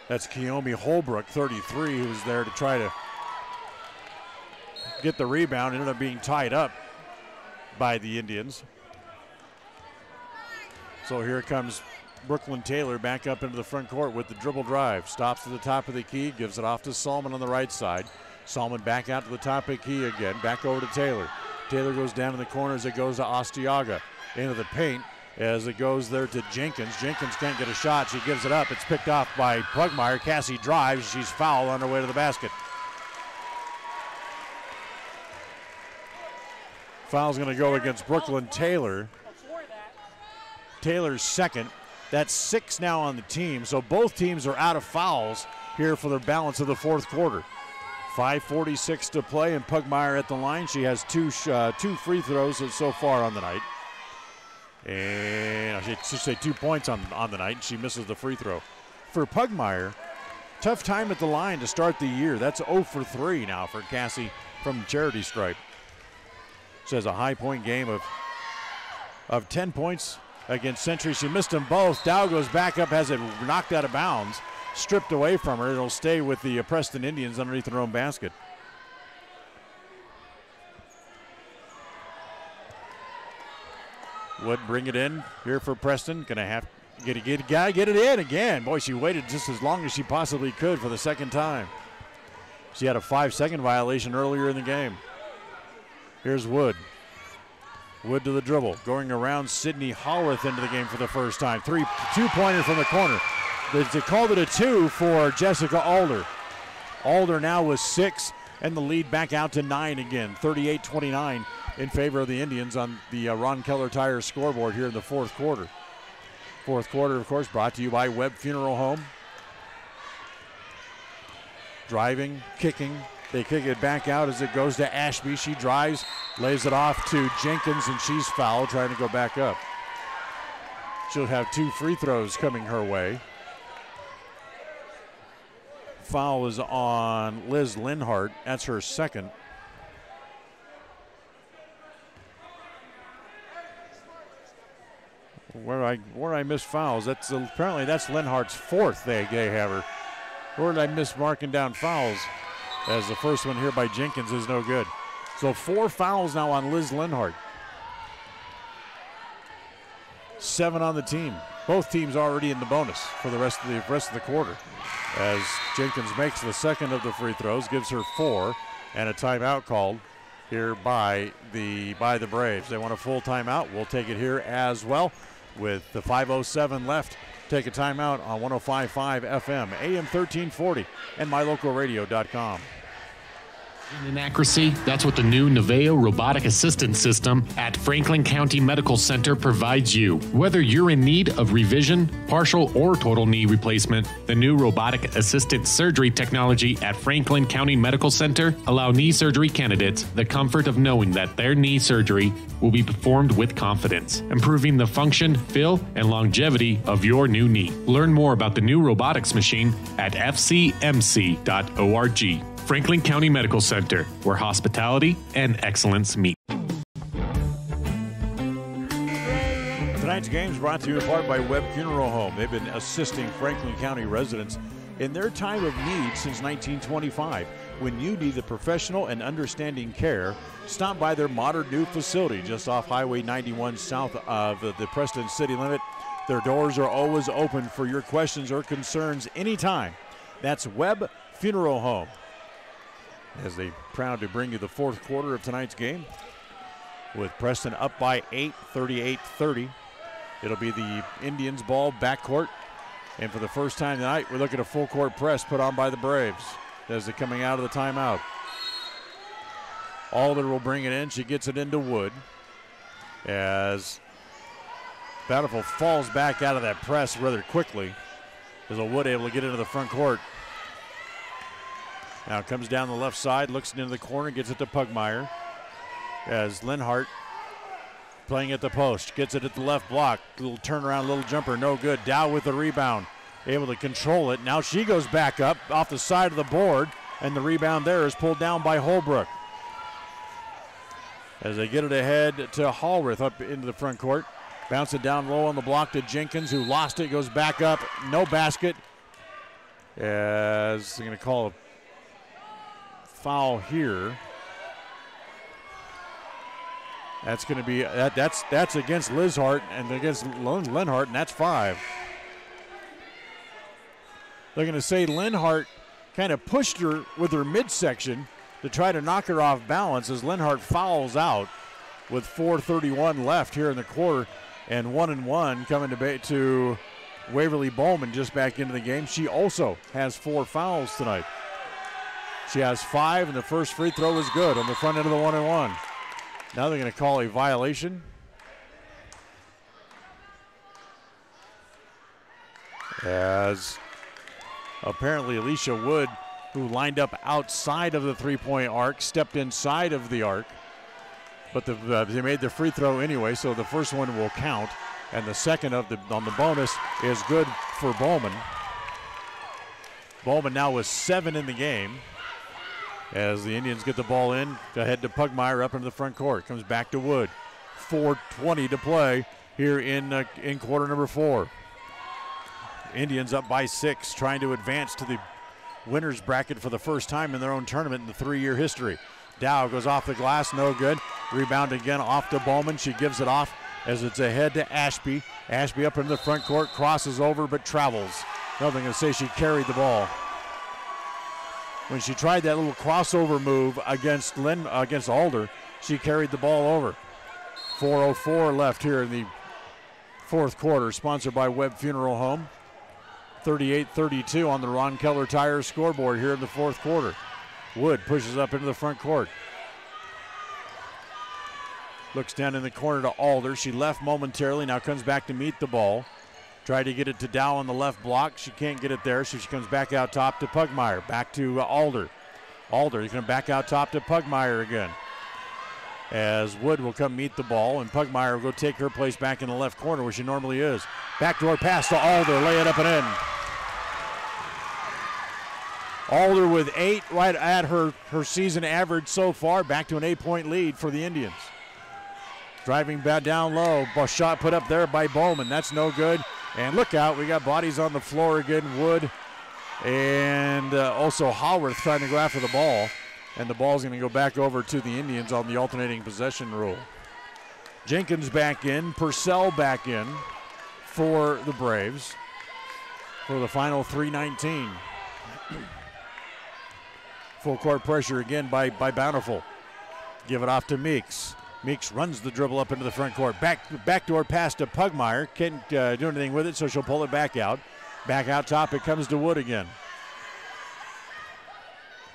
That's Keomi Holbrook, 33, who's there to try to get the rebound. Ended up being tied up by the Indians. So here comes Brooklyn Taylor back up into the front court with the dribble drive. Stops to the top of the key, gives it off to Salmon on the right side. Salmon back out to the top of the key again, back over to Taylor. Taylor goes down in the corner as it goes to Astiaga. Into the paint as it goes there to Jenkins. Jenkins can't get a shot. She gives it up. It's picked off by Pugmire. Cassie drives. She's fouled on her way to the basket. Foul's going to go against Brooklyn Taylor. Taylor's second. That's 6 now on the team. So both teams are out of fouls here for the balance of the fourth quarter. 5:46 to play, and Pugmire at the line. She has two free throws so far on the night. And I should say 2 points on the night. She misses the free throw. For Pugmire, tough time at the line to start the year. That's 0 for 3 now for Cassie from Charity Stripe. She has a high point game of 10 points against Century. She missed them both. Dow goes back up, has it knocked out of bounds, stripped away from her. It'll stay with the Preston Indians underneath their own basket. Wood bring it in here for Preston. Gonna have to get it in again. Boy, she waited just as long as she possibly could for the second time. She had a 5-second violation earlier in the game. Here's Wood. Wood to the dribble, going around Sydney Howarth into the game for the first time. Two-pointer from the corner. They called it a 2 for Jessica Alder. Alder now with 6, and the lead back out to 9 again. 38-29 in favor of the Indians on the Ron Keller Tire scoreboard here in the fourth quarter. Fourth quarter, of course, brought to you by Webb Funeral Home. Driving, kicking. They kick it back out as it goes to Ashby. She drives, lays it off to Jenkins, and she's fouled, trying to go back up. She'll have 2 free throws coming her way. Foul is on Liz Linhart. That's her second. Where I miss fouls, apparently that's Linhart's 4th they have her. Where did I miss marking down fouls? As the first one here by Jenkins is no good. So 4 fouls now on Liz Linhart. 7 on the team. Both teams already in the bonus for the rest of the quarter. As Jenkins makes the second of the free throws, gives her 4. And a timeout called here by the Braves. They want a full timeout. We'll take it here as well with the 5:07 left. Take a timeout on 105.5 FM, AM 1340, and mylocalradio.com. In accuracy, that's what the new Naveo robotic assistance system at Franklin County Medical Center provides you. Whether you're in need of revision, partial, or total knee replacement, the new robotic assisted surgery technology at Franklin County Medical Center allow knee surgery candidates the comfort of knowing that their knee surgery will be performed with confidence, improving the function, feel, and longevity of your new knee. Learn more about the new robotics machine at fcmc.org. Franklin County Medical Center, where hospitality and excellence meet. Tonight's game is brought to you in part by Webb Funeral Home. They've been assisting Franklin County residents in their time of need since 1925. When you need the professional and understanding care, stop by their modern new facility just off Highway 91 south of the Preston city limit. Their doors are always open for your questions or concerns anytime. That's Webb Funeral Home. As they proud to bring you the fourth quarter of tonight's game with Preston up by 8, 38-30. It'll be the Indians' ball backcourt. And for the first time tonight, we look at a full court press put on by the Braves as they're coming out of the timeout. Alder will bring it in. She gets it into Wood as Bountiful falls back out of that press rather quickly. As Wood able to get into the front court. Now comes down the left side, looks into the corner, gets it to Pugmire. As Linhart playing at the post, gets it at the left block. Little turnaround, little jumper, no good. Dow with the rebound, able to control it. Now she goes back up off the side of the board, and the rebound there is pulled down by Holbrook. As they get it ahead to Hallworth up into the front court. Bounce it down low on the block to Jenkins, who lost it, goes back up, no basket. As they're going to call a foul here. That's going to be that's against Lizhart and against Linhart, and that's 5. They're going to say Linhart kind of pushed her with her midsection to try to knock her off balance as Linhart fouls out with 4:31 left here in the quarter, and 1-1 coming to Waverly Bowman just back into the game. She also has 4 fouls tonight. She has 5, and the first free throw is good on the front end of the 1-1. Now they're going to call a violation. As apparently Alicia Wood, who lined up outside of the three-point arc, stepped inside of the arc. But they made the free throw anyway, so the first one will count. And the second on the bonus is good for Bowman. Bowman now with 7 in the game. As the Indians get the ball in, ahead to Pugmire up into the front court. Comes back to Wood. 4:20 to play here in quarter number 4. Indians up by 6, trying to advance to the winner's bracket for the first time in their own tournament in the 3-year history. Dow goes off the glass, no good. Rebound again off to Bowman. She gives it off as it's ahead to Ashby. Ashby up into the front court, crosses over but travels. Nothing to say she carried the ball. When she tried that little crossover move against Alder, she carried the ball over. 4:04 left here in the fourth quarter, sponsored by Webb Funeral Home. 38-32 on the Ron Keller Tire scoreboard here in the fourth quarter. Wood pushes up into the front court. Looks down in the corner to Alder. She left momentarily, now comes back to meet the ball. Tried to get it to Dow on the left block. She can't get it there, so she comes back out top to Pugmire. Back to Alder. Alder is going to back out top to Pugmire again. As Wood will come meet the ball, and Pugmire will go take her place back in the left corner where she normally is. Backdoor pass to Alder, lay it up and in. Alder with 8, right at her season average so far, back to an 8-point lead for the Indians. Driving back down low, shot put up there by Bowman, that's no good. And look out, we got bodies on the floor again. Wood and also Howard trying to go after the ball. And the ball's going to go back over to the Indians on the alternating possession rule. Jenkins back in, Purcell back in for the Braves for the final 3:19. Full court pressure again by Bountiful. Give it off to Meeks. Meeks runs the dribble up into the front court. Backdoor pass to Pugmire. Can't do anything with it, so she'll pull it back out. Back out top, it comes to Wood again.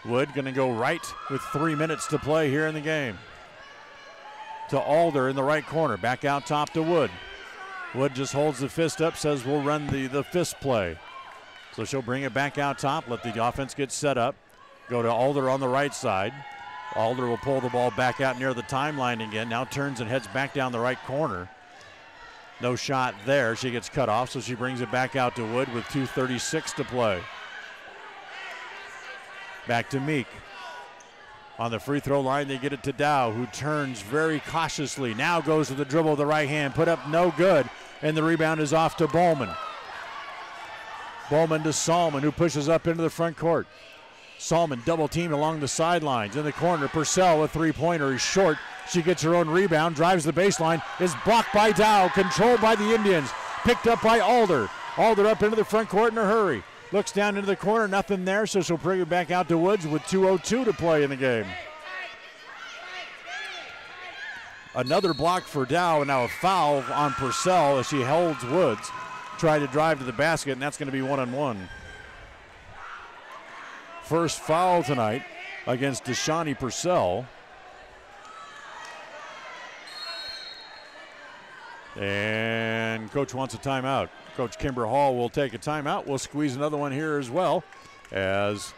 Wood going to go right with 3 minutes to play here in the game. To Alder in the right corner. Back out top to Wood. Wood just holds the fist up, says we'll run the fist play. So she'll bring it back out top, let the offense get set up. Go to Alder on the right side. Alder will pull the ball back out near the timeline again. Now turns and heads back down the right corner. No shot there. She gets cut off, so she brings it back out to Wood with 2:36 to play. Back to Meek. On the free throw line, they get it to Dow, who turns very cautiously. Now goes to the dribble with the right hand. Put up no good, and the rebound is off to Bowman. Bowman to Salmon, who pushes up into the front court. Salmon double teamed along the sidelines. In the corner, Purcell with three-pointer is short. She gets her own rebound, drives the baseline, is blocked by Dow, controlled by the Indians. Picked up by Alder. Alder up into the front court in a hurry. Looks down into the corner, nothing there, so she'll bring it back out to Woods with 2:02 to play in the game. Another block for Dow, and now a foul on Purcell as she holds Woods. Tried to drive to the basket, and that's going to be 1-on-1. First foul tonight against Deshawnee Purcell. And coach wants a timeout. Coach Kimber Hall will take a timeout. We'll squeeze another one here as well, as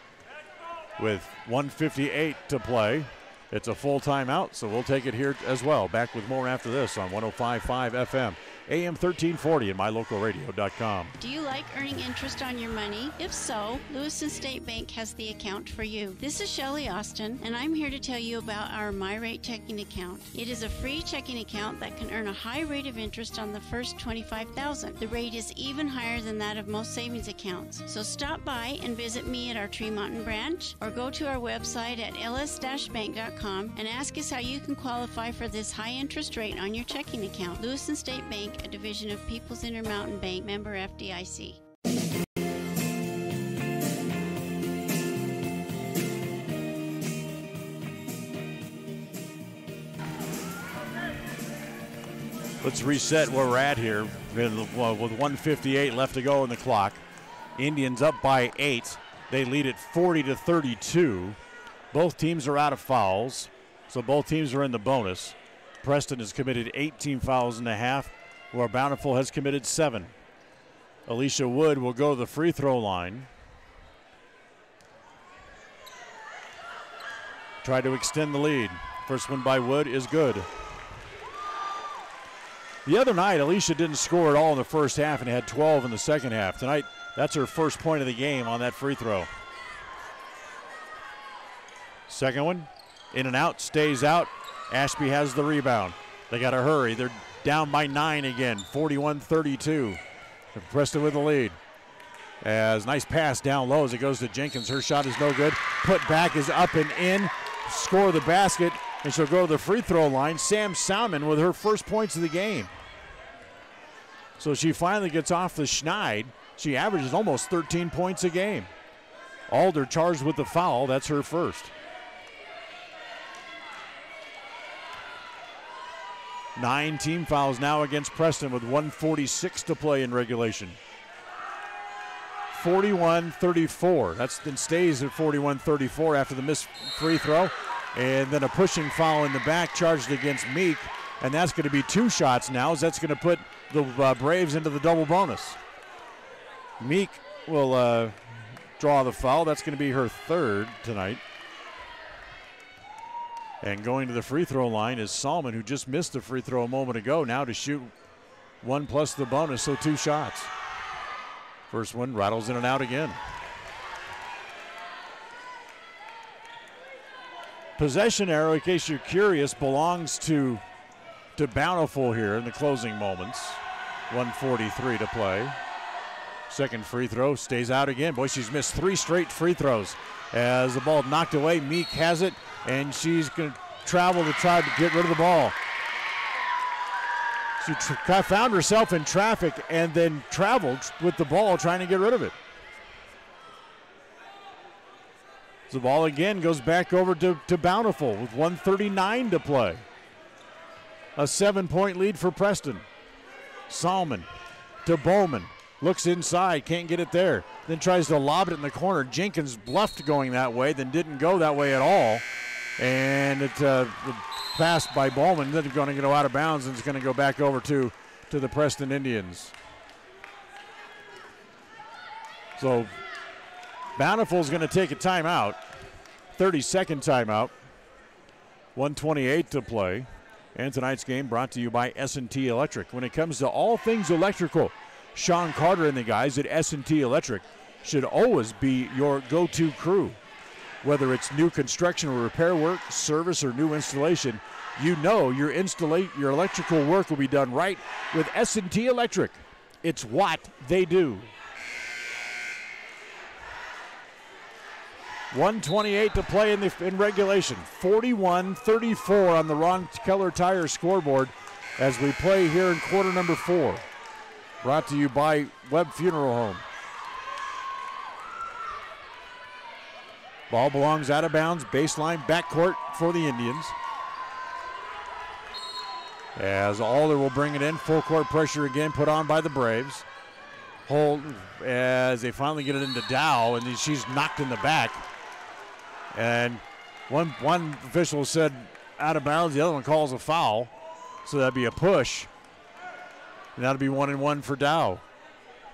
with 1:58 to play. It's a full timeout, so we'll take it here as well. Back with more after this on 105.5 FM. AM 1340 and mylocalradio.com. Do you like earning interest on your money? If so, Lewiston State Bank has the account for you. This is Shelley Austin, and I'm here to tell you about our MyRate checking account. It is a free checking account that can earn a high rate of interest on the first $25,000. The rate is even higher than that of most savings accounts. So stop by and visit me at our Tremonton branch, or go to our website at ls-bank.com and ask us how you can qualify for this high interest rate on your checking account. Lewiston State Bank, a division of People's Intermountain Bank, member FDIC. Let's reset where we're at here with 1:58 left to go in the clock. Indians up by 8. They lead at 40-32. Both teams are out of fouls, so both teams are in the bonus. Preston has committed 18 fouls and a half, where Bountiful has committed 7. Alicia Wood will go to the free throw line. Try to extend the lead. First one by Wood is good. The other night, Alicia didn't score at all in the first half and had 12 in the second half. Tonight, that's her first point of the game on that free throw. Second one, in and out, stays out. Ashby has the rebound. They got to hurry. They're down by 9 again, 41-32. Preston with the lead. As nice pass down low as it goes to Jenkins. Her shot is no good. Put back is up and in. Score the basket, and she'll go to the free throw line. Sam Salmon with her first points of the game. So she finally gets off the schneid. She averages almost 13 points a game. Alder charged with the foul. That's her first. 9 team fouls now against Preston with 1:46 to play in regulation. 41-34. Then stays at 41-34 after the missed free throw. And then a pushing foul in the back charged against Meek. And that's going to be 2 shots now, as that's going to put the Braves into the double bonus. Meek will draw the foul. That's going to be her 3rd tonight. And going to the free throw line is Salmon, who just missed the free throw a moment ago, now to shoot 1 plus the bonus, so 2 shots. First one rattles in and out again. Possession arrow, in case you're curious, belongs to Bountiful here in the closing moments. 1:43 to play. Second free throw stays out again. Boy, she's missed 3 straight free throws. As the ball knocked away, Meek has it, and she's going to travel to try to get rid of the ball. She found herself in traffic and then traveled with the ball trying to get rid of it. So the ball again goes back over to Bountiful with 1:39 to play. A 7-point lead for Preston. Salmon to Bowman. Looks inside, can't get it there. Then tries to lob it in the corner. Jenkins bluffed going that way, then didn't go that way at all. And it passed by Bowman. Then going to go out of bounds, and it's going to go back over to the Preston Indians. So Bountiful's going to take a timeout, 30-second timeout. 1:28 to play. And tonight's game brought to you by S&T Electric. When it comes to all things electrical, Sean Carter and the guys at S&T Electric should always be your go-to crew. Whether it's new construction or repair work, service, or new installation, you know your electrical work will be done right with S&T Electric. It's what they do. 1:28 to play in regulation. 41-34 on the Ron Keller Tire scoreboard as we play here in quarter number 4. Brought to you by Webb Funeral Home. Ball belongs out of bounds, baseline backcourt for the Indians. As Alder will bring it in, full court pressure again put on by the Braves. Hold as they finally get it into Dow, and she's knocked in the back. And one official said out of bounds, the other one calls a foul. So that'd be a push. And that'll be 1-1 for Dow.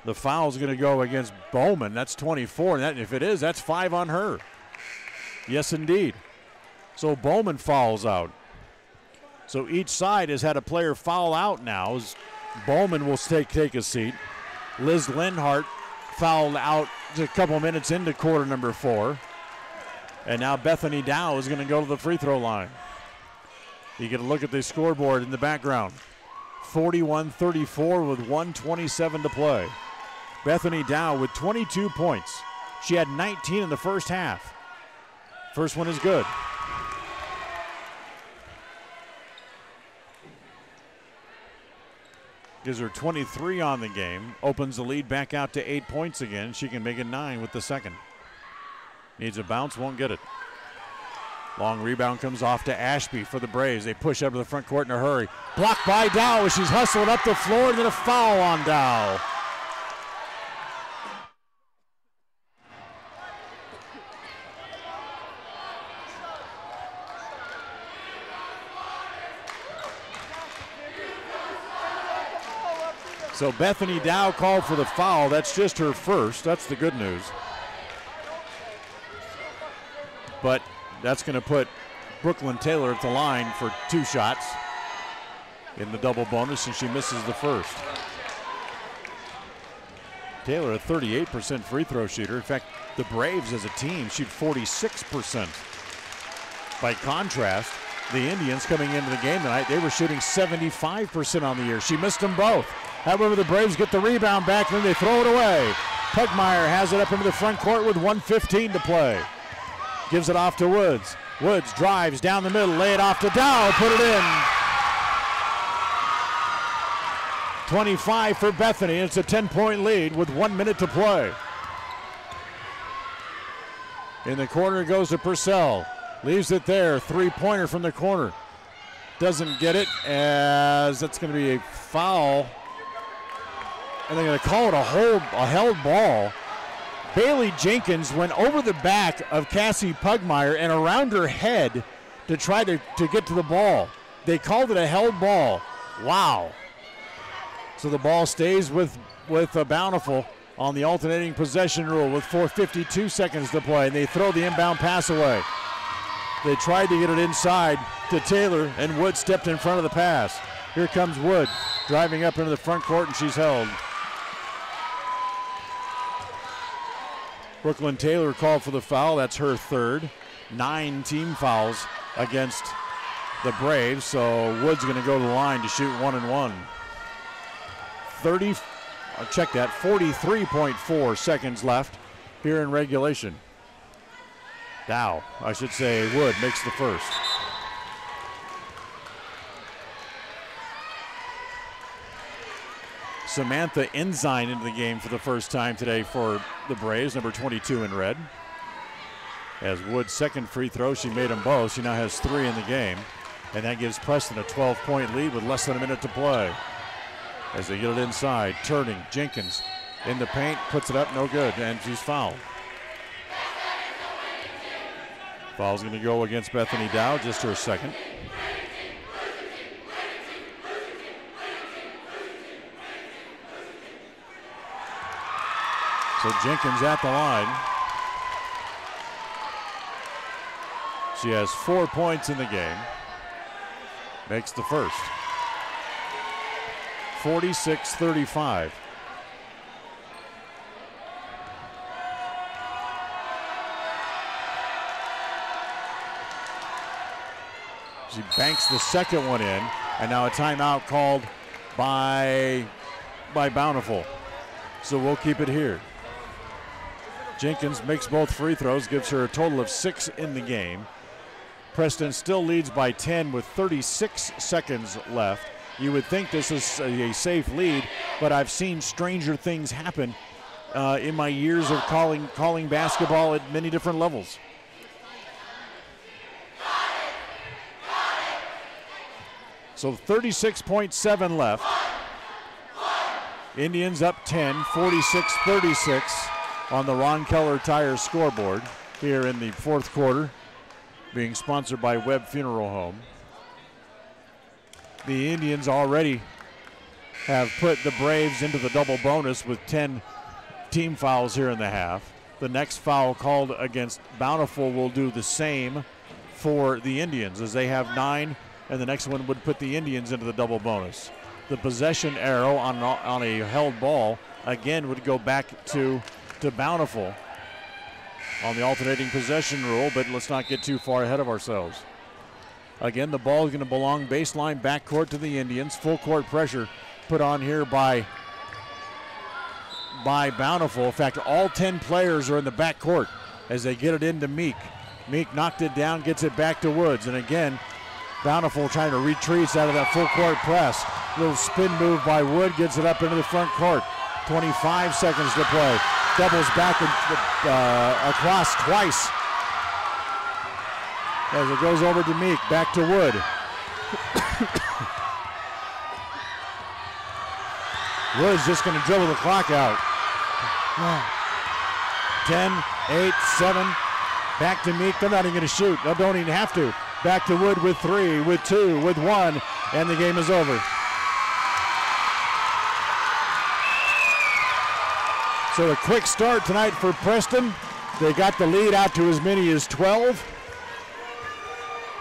The foul's going to go against Bowman. That's 24. And if it is, that's 5 on her. Yes, indeed. So Bowman fouls out. So each side has had a player foul out now. As Bowman will take a seat. Liz Linhart fouled out a couple minutes into quarter number 4. And now Bethany Dow is going to go to the free throw line. You get a look at the scoreboard in the background. 41-34 with 1:27 to play. Bethany Dow with 22 points. She had 19 in the first half. First one is good. Gives her 23 on the game. Opens the lead back out to 8 points again. She can make it 9 with the second. Needs a bounce, won't get it. Long rebound comes off to Ashby for the Braves. They push up to the front court in a hurry. Blocked by Dow as she's hustling up the floor, and then a foul on Dow. So Bethany Dow called for the foul. That's just her first. That's the good news. But that's going to put Brooklyn Taylor at the line for 2 shots in the double bonus, and she misses the first. Taylor, a 38% free throw shooter. In fact, the Braves as a team shoot 46%. By contrast, the Indians coming into the game tonight, they were shooting 75% on the year. She missed them both. However, the Braves get the rebound back, and then they throw it away. Pugmire has it up into the front court with 1:15 to play. Gives it off to Woods. Woods drives down the middle, lay it off to Dow, put it in. 25 for Bethany. It's a 10-point lead with 1 minute to play. In the corner goes to Purcell. Leaves it there. 3-pointer from the corner. Doesn't get it as that's going to be a foul. And they're going to call it a held ball. Bailey Jenkins went over the back of Cassie Pugmire and around her head to try to get to the ball. They called it a held ball. Wow. So the ball stays with Bountiful on the alternating possession rule with 4:52 seconds to play. And they throw the inbound pass away. They tried to get it inside to Taylor, and Wood stepped in front of the pass. Here comes Wood driving up into the front court, and she's held. Brooklyn Taylor called for the foul. That's her third. 9 team fouls against the Braves. So Wood's going to go to the line to shoot 1-1. 43.4 seconds left here in regulation. Dow, I should say, Wood makes the first. Samantha Ensign into the game for the first time today for the Braves, number 22 in red. As Wood's second free throw, she made them both. She now has 3 in the game. And that gives Preston a 12-point lead with less than a minute to play. As they get it inside, turning, Jenkins in the paint, puts it up, no good, and she's fouled. Foul's going to go against Bethany Dow, just her second. So Jenkins at the line. She has 4 points in the game. Makes the first. 46-35. She banks the second one in, and now a timeout called by Bountiful. So we'll keep it here. Jenkins makes both free throws, gives her a total of 6 in the game. Preston still leads by 10 with 36 seconds left. You would think this is a safe lead, but I've seen stranger things happen in my years of calling basketball at many different levels. So 36.7 left. Indians up 10, 46-36 on the Ron Keller Tire scoreboard here in the fourth quarter, being sponsored by Webb Funeral Home. The Indians already have put the Braves into the double bonus with 10 team fouls here in the half. The next foul called against Bountiful will do the same for the Indians, as they have 9, and the next one would put the Indians into the double bonus. The possession arrow on a held ball again would go back to Bountiful on the alternating possession rule, but let's not get too far ahead of ourselves. Again, the ball is going to belong baseline backcourt to the Indians. Full court pressure put on here by Bountiful. In fact, all 10 players are in the backcourt as they get it into Meek. Meek knocked it down, gets it back to Woods, and again, Bountiful trying to retreat out of that full court press. Little spin move by Wood, gets it up into the front court. 25 seconds to play. Doubles back across twice. As it goes over to Meek, back to Wood. Wood's just going to dribble the clock out. 10, 8, 7. Back to Meek. They're not even going to shoot. They don't even have to. Back to Wood with 3, with 2, with 1, and the game is over. So a quick start tonight for Preston. They got the lead out to as many as 12.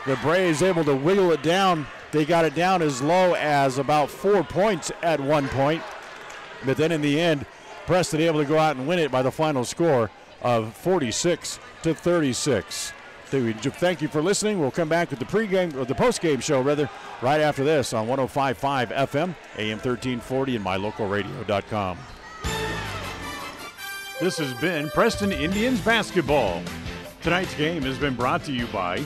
The Braves able to wiggle it down. They got it down as low as about 4 points at one point. But then in the end, Preston able to go out and win it by the final score of 46-36. Thank you for listening. We'll come back with the pregame, or the postgame show rather, right after this on 105.5 FM, AM 1340, and mylocalradio.com. This has been Preston Indians basketball. Tonight's game has been brought to you by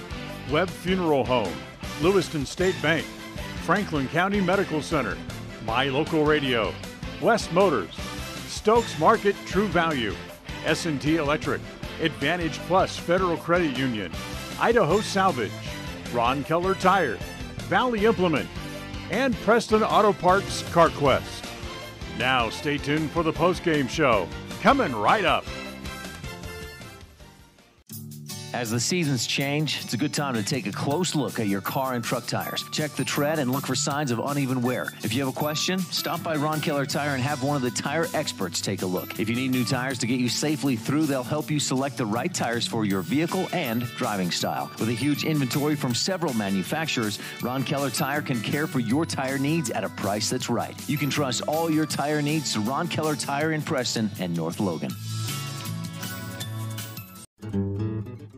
Webb Funeral Home, Lewiston State Bank, Franklin County Medical Center, My Local Radio, West Motors, Stokes Market True Value, S&T Electric, Advantage Plus Federal Credit Union, Idaho Salvage, Ron Keller Tire, Valley Implement, and Preston Auto Parts CarQuest. Now stay tuned for the postgame show. Coming right up. As the seasons change, it's a good time to take a close look at your car and truck tires. Check the tread and look for signs of uneven wear. If you have a question, stop by Ron Keller Tire and have one of the tire experts take a look. If you need new tires to get you safely through, they'll help you select the right tires for your vehicle and driving style. With a huge inventory from several manufacturers, Ron Keller Tire can care for your tire needs at a price that's right. You can trust all your tire needs to Ron Keller Tire in Preston and North Logan.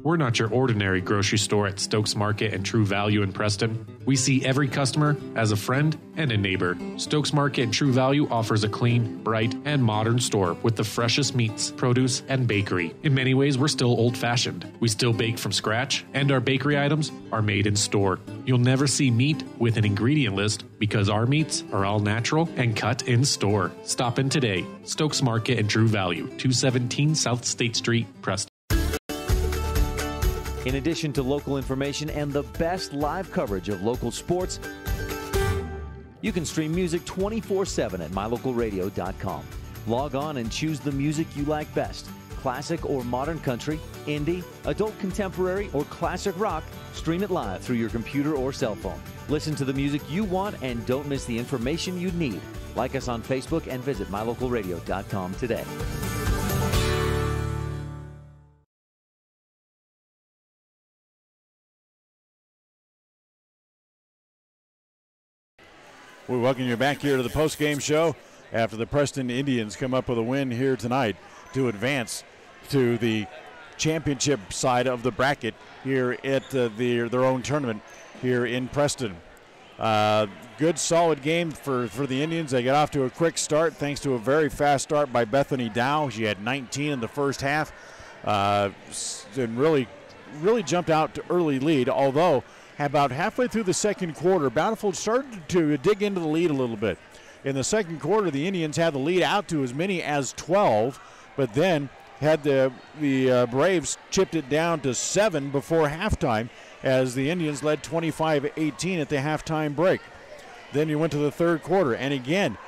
We're not your ordinary grocery store at Stokes Market and True Value in Preston. We see every customer as a friend and a neighbor. Stokes Market and True Value offers a clean, bright, and modern store with the freshest meats, produce, and bakery. In many ways, we're still old-fashioned. We still bake from scratch, and our bakery items are made in store. You'll never see meat with an ingredient list because our meats are all natural and cut in store. Stop in today. Stokes Market and True Value, 217 South State Street, Preston. In addition to local information and the best live coverage of local sports, you can stream music 24/7 at mylocalradio.com. Log on and choose the music you like best. Classic or modern country, indie, adult contemporary, or classic rock. Stream it live through your computer or cell phone. Listen to the music you want and don't miss the information you need. Like us on Facebook and visit mylocalradio.com today. We welcome you back here to the post-game show after the Preston Indians come up with a win here tonight to advance to the championship side of the bracket here at their own tournament here in Preston. Good, solid game for the Indians. They got off to a quick start thanks to a very fast start by Bethany Dow. She had 19 in the first half and really jumped out to early lead, although about halfway through the second quarter, Bountiful started to dig into the lead a little bit. In the second quarter, the Indians had the lead out to as many as 12, but then had the Braves chipped it down to 7 before halftime as the Indians led 25-18 at the halftime break. Then you went to the third quarter, and again,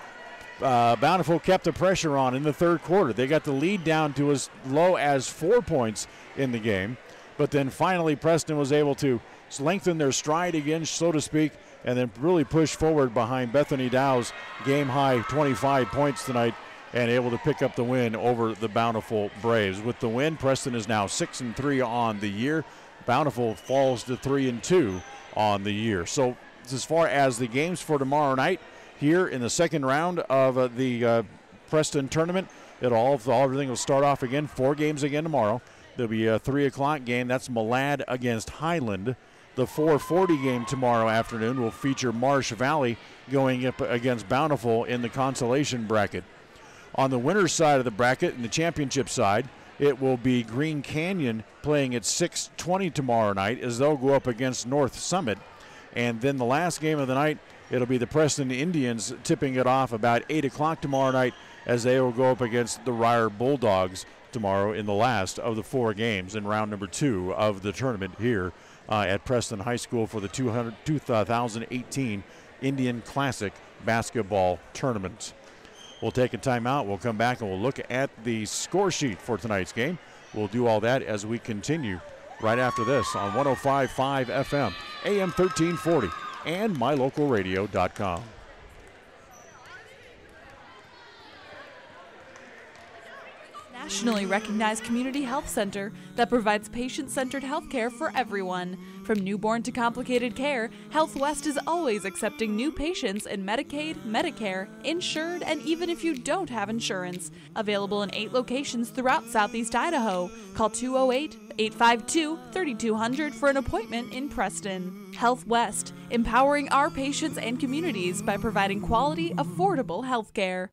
Bountiful kept the pressure on in the third quarter. They got the lead down to as low as 4 points in the game, but then finally Preston was able to lengthen their stride again, so to speak, and then really push forward behind Bethany Dow's game-high 25 points tonight and able to pick up the win over the Bountiful Braves. With the win, Preston is now 6-3 on the year. Bountiful falls to 3-2 on the year. So as far as the games for tomorrow night here in the second round of the Preston tournament, everything will start off again, 4 games again tomorrow. There'll be a 3 o'clock game. That's Malad against Highland. The 4:40 game tomorrow afternoon will feature Marsh Valley going up against Bountiful in the consolation bracket. On the winner's side of the bracket, in the championship side, it will be Green Canyon playing at 6:20 tomorrow night as they'll go up against North Summit. And then the last game of the night, it'll be the Preston Indians tipping it off about 8 o'clock tomorrow night as they will go up against the Ryer Bulldogs tomorrow in the last of the 4 games in round number 2 of the tournament here at Preston High School for the 2018 Indian Classic Basketball Tournament. We'll take a timeout. We'll come back and we'll look at the score sheet for tonight's game. We'll do all that as we continue right after this on 105.5 FM, AM 1340, and mylocalradio.com. Nationally recognized community health center that provides patient-centered health care for everyone. From newborn to complicated care, Health West is always accepting new patients in Medicaid, Medicare, insured, and even if you don't have insurance. Available in 8 locations throughout Southeast Idaho. Call 208-852-3200 for an appointment in Preston. Health West, empowering our patients and communities by providing quality, affordable health care.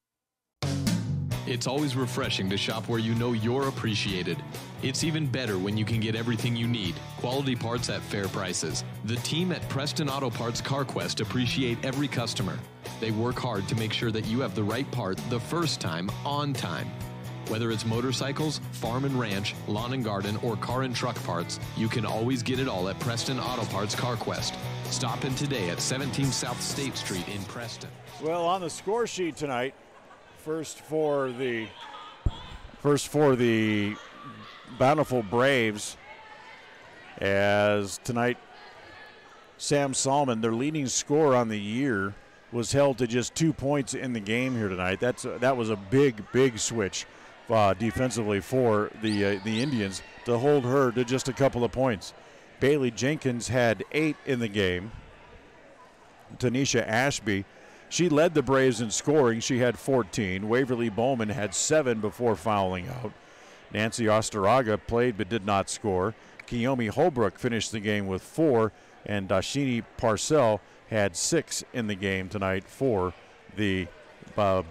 It's always refreshing to shop where you know you're appreciated. It's even better when you can get everything you need, quality parts at fair prices. The team at Preston Auto Parts CarQuest appreciate every customer. They work hard to make sure that you have the right part the first time, on time. Whether it's motorcycles, farm and ranch, lawn and garden, or car and truck parts, you can always get it all at Preston Auto Parts CarQuest. Stop in today at 17 South State Street in Preston. Well, on the score sheet tonight, First for the Bountiful Braves, as tonight Sam Solomon, their leading scorer on the year, was held to just 2 points in the game here tonight. That was a big switch defensively for the Indians to hold her to just a couple of points. Bailey Jenkins had 8 in the game. Tanisha Ashby, she led the Braves in scoring. She had 14. Waverly Bowman had 7 before fouling out. Nancy Osteraga played but did not score. Kiyomi Holbrook finished the game with 4, and Dashini Parcell had 6 in the game tonight for the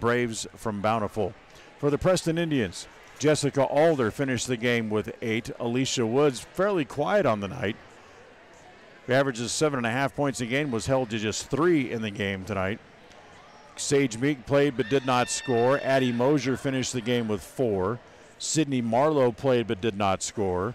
Braves from Bountiful. For the Preston Indians, Jessica Alder finished the game with 8. Alicia Woods fairly quiet on the night. Averages 7.5 points a game, was held to just 3 in the game tonight. Sage Meek played but did not score. Addie Mosier finished the game with 4. Sydney Marlowe played but did not score.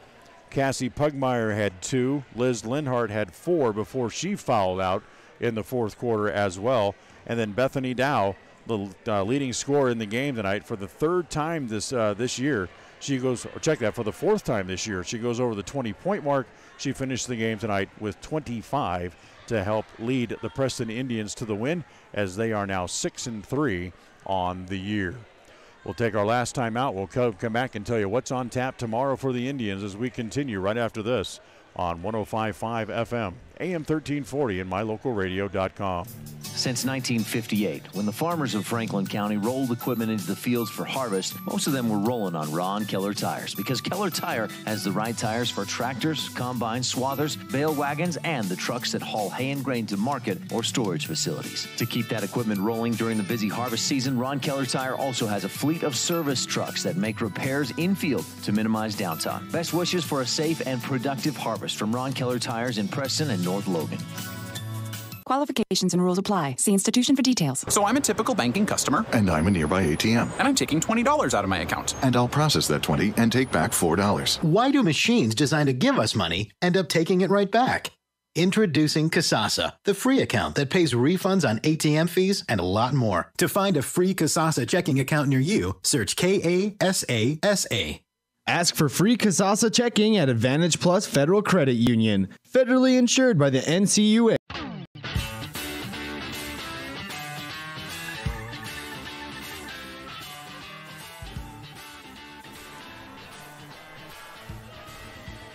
Cassie Pugmire had 2. Liz Linhart had 4 before she fouled out in the fourth quarter as well. And then Bethany Dow, the leading scorer in the game tonight, for the third time this year. She goes, check that, for the fourth time this year. She goes over the 20-point mark. She finished the game tonight with 25 to help lead the Preston Indians to the win, as they are now 6-3 on the year. We'll take our last time out. We'll come back and tell you what's on tap tomorrow for the Indians as we continue right after this on 105.5 FM, AM 1340, and mylocalradio.com. Since 1958, when the farmers of Franklin County rolled equipment into the fields for harvest, most of them were rolling on Ron Keller tires, because Keller Tire has the right tires for tractors, combines, swathers, bale wagons, and the trucks that haul hay and grain to market or storage facilities. To keep that equipment rolling during the busy harvest season, Ron Keller Tire also has a fleet of service trucks that make repairs in-field to minimize downtime. Best wishes for a safe and productive harvest from Ron Keller Tires in Preston and North Logan. Qualifications and rules apply. See institution for details. So I'm a typical banking customer. And I'm a nearby ATM. And I'm taking $20 out of my account. And I'll process that 20 and take back $4. Why do machines designed to give us money end up taking it right back? Introducing Kasasa, the free account that pays refunds on ATM fees and a lot more. To find a free Kasasa checking account near you, search Kasasa. Ask for free Kasasa checking at Advantage Plus Federal Credit Union. Federally insured by the NCUA.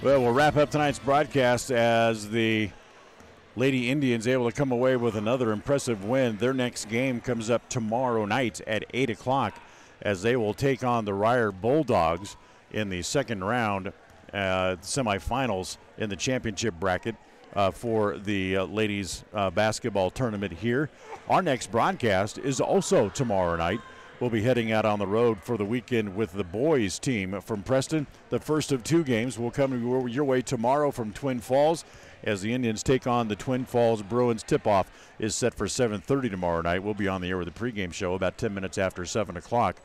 Well, we'll wrap up tonight's broadcast as the Lady Indians able to come away with another impressive win. Their next game comes up tomorrow night at 8 o'clock as they will take on the Ryer Bulldogs in the second round semifinals in the championship bracket for the ladies basketball tournament here. Our next broadcast is also tomorrow night. We'll be heading out on the road for the weekend with the boys team from Preston. The first of 2 games will come your way tomorrow from Twin Falls as the Indians take on the Twin Falls Bruins. Tip-off is set for 7:30 tomorrow night. We'll be on the air with the pregame show about 10 minutes after 7 o'clock.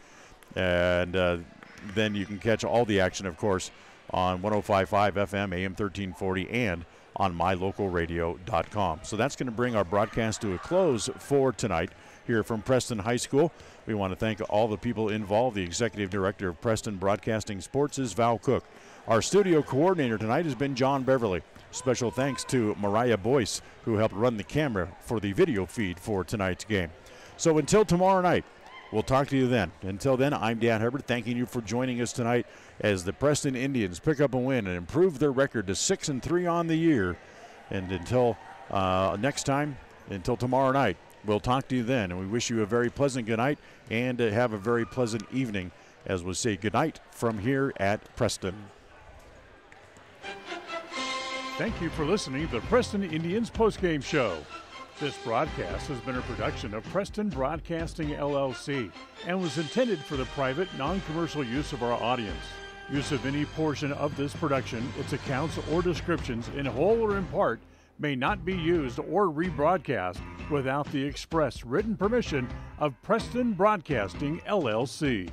And then you can catch all the action, of course, on 105.5 FM, AM 1340, and on mylocalradio.com. So that's going to bring our broadcast to a close for tonight here from Preston High School. We want to thank all the people involved. The Executive Director of Preston Broadcasting Sports is Val Cook. Our studio coordinator tonight has been John Beverly. Special thanks to Mariah Boyce, who helped run the camera for the video feed for tonight's game. So until tomorrow night, we'll talk to you then. Until then, I'm Dan Herbert, thanking you for joining us tonight as the Preston Indians pick up a win and improve their record to 6-3 on the year. And until next time, until tomorrow night, we'll talk to you then. And we wish you a very pleasant good night and have a very pleasant evening as we say good night from here at Preston. Thank you for listening to the Preston Indians postgame show. This broadcast has been a production of Preston Broadcasting, LLC, and was intended for the private, non-commercial use of our audience. Use of any portion of this production, its accounts or descriptions, in whole or in part, may not be used or rebroadcast without the express written permission of Preston Broadcasting, LLC.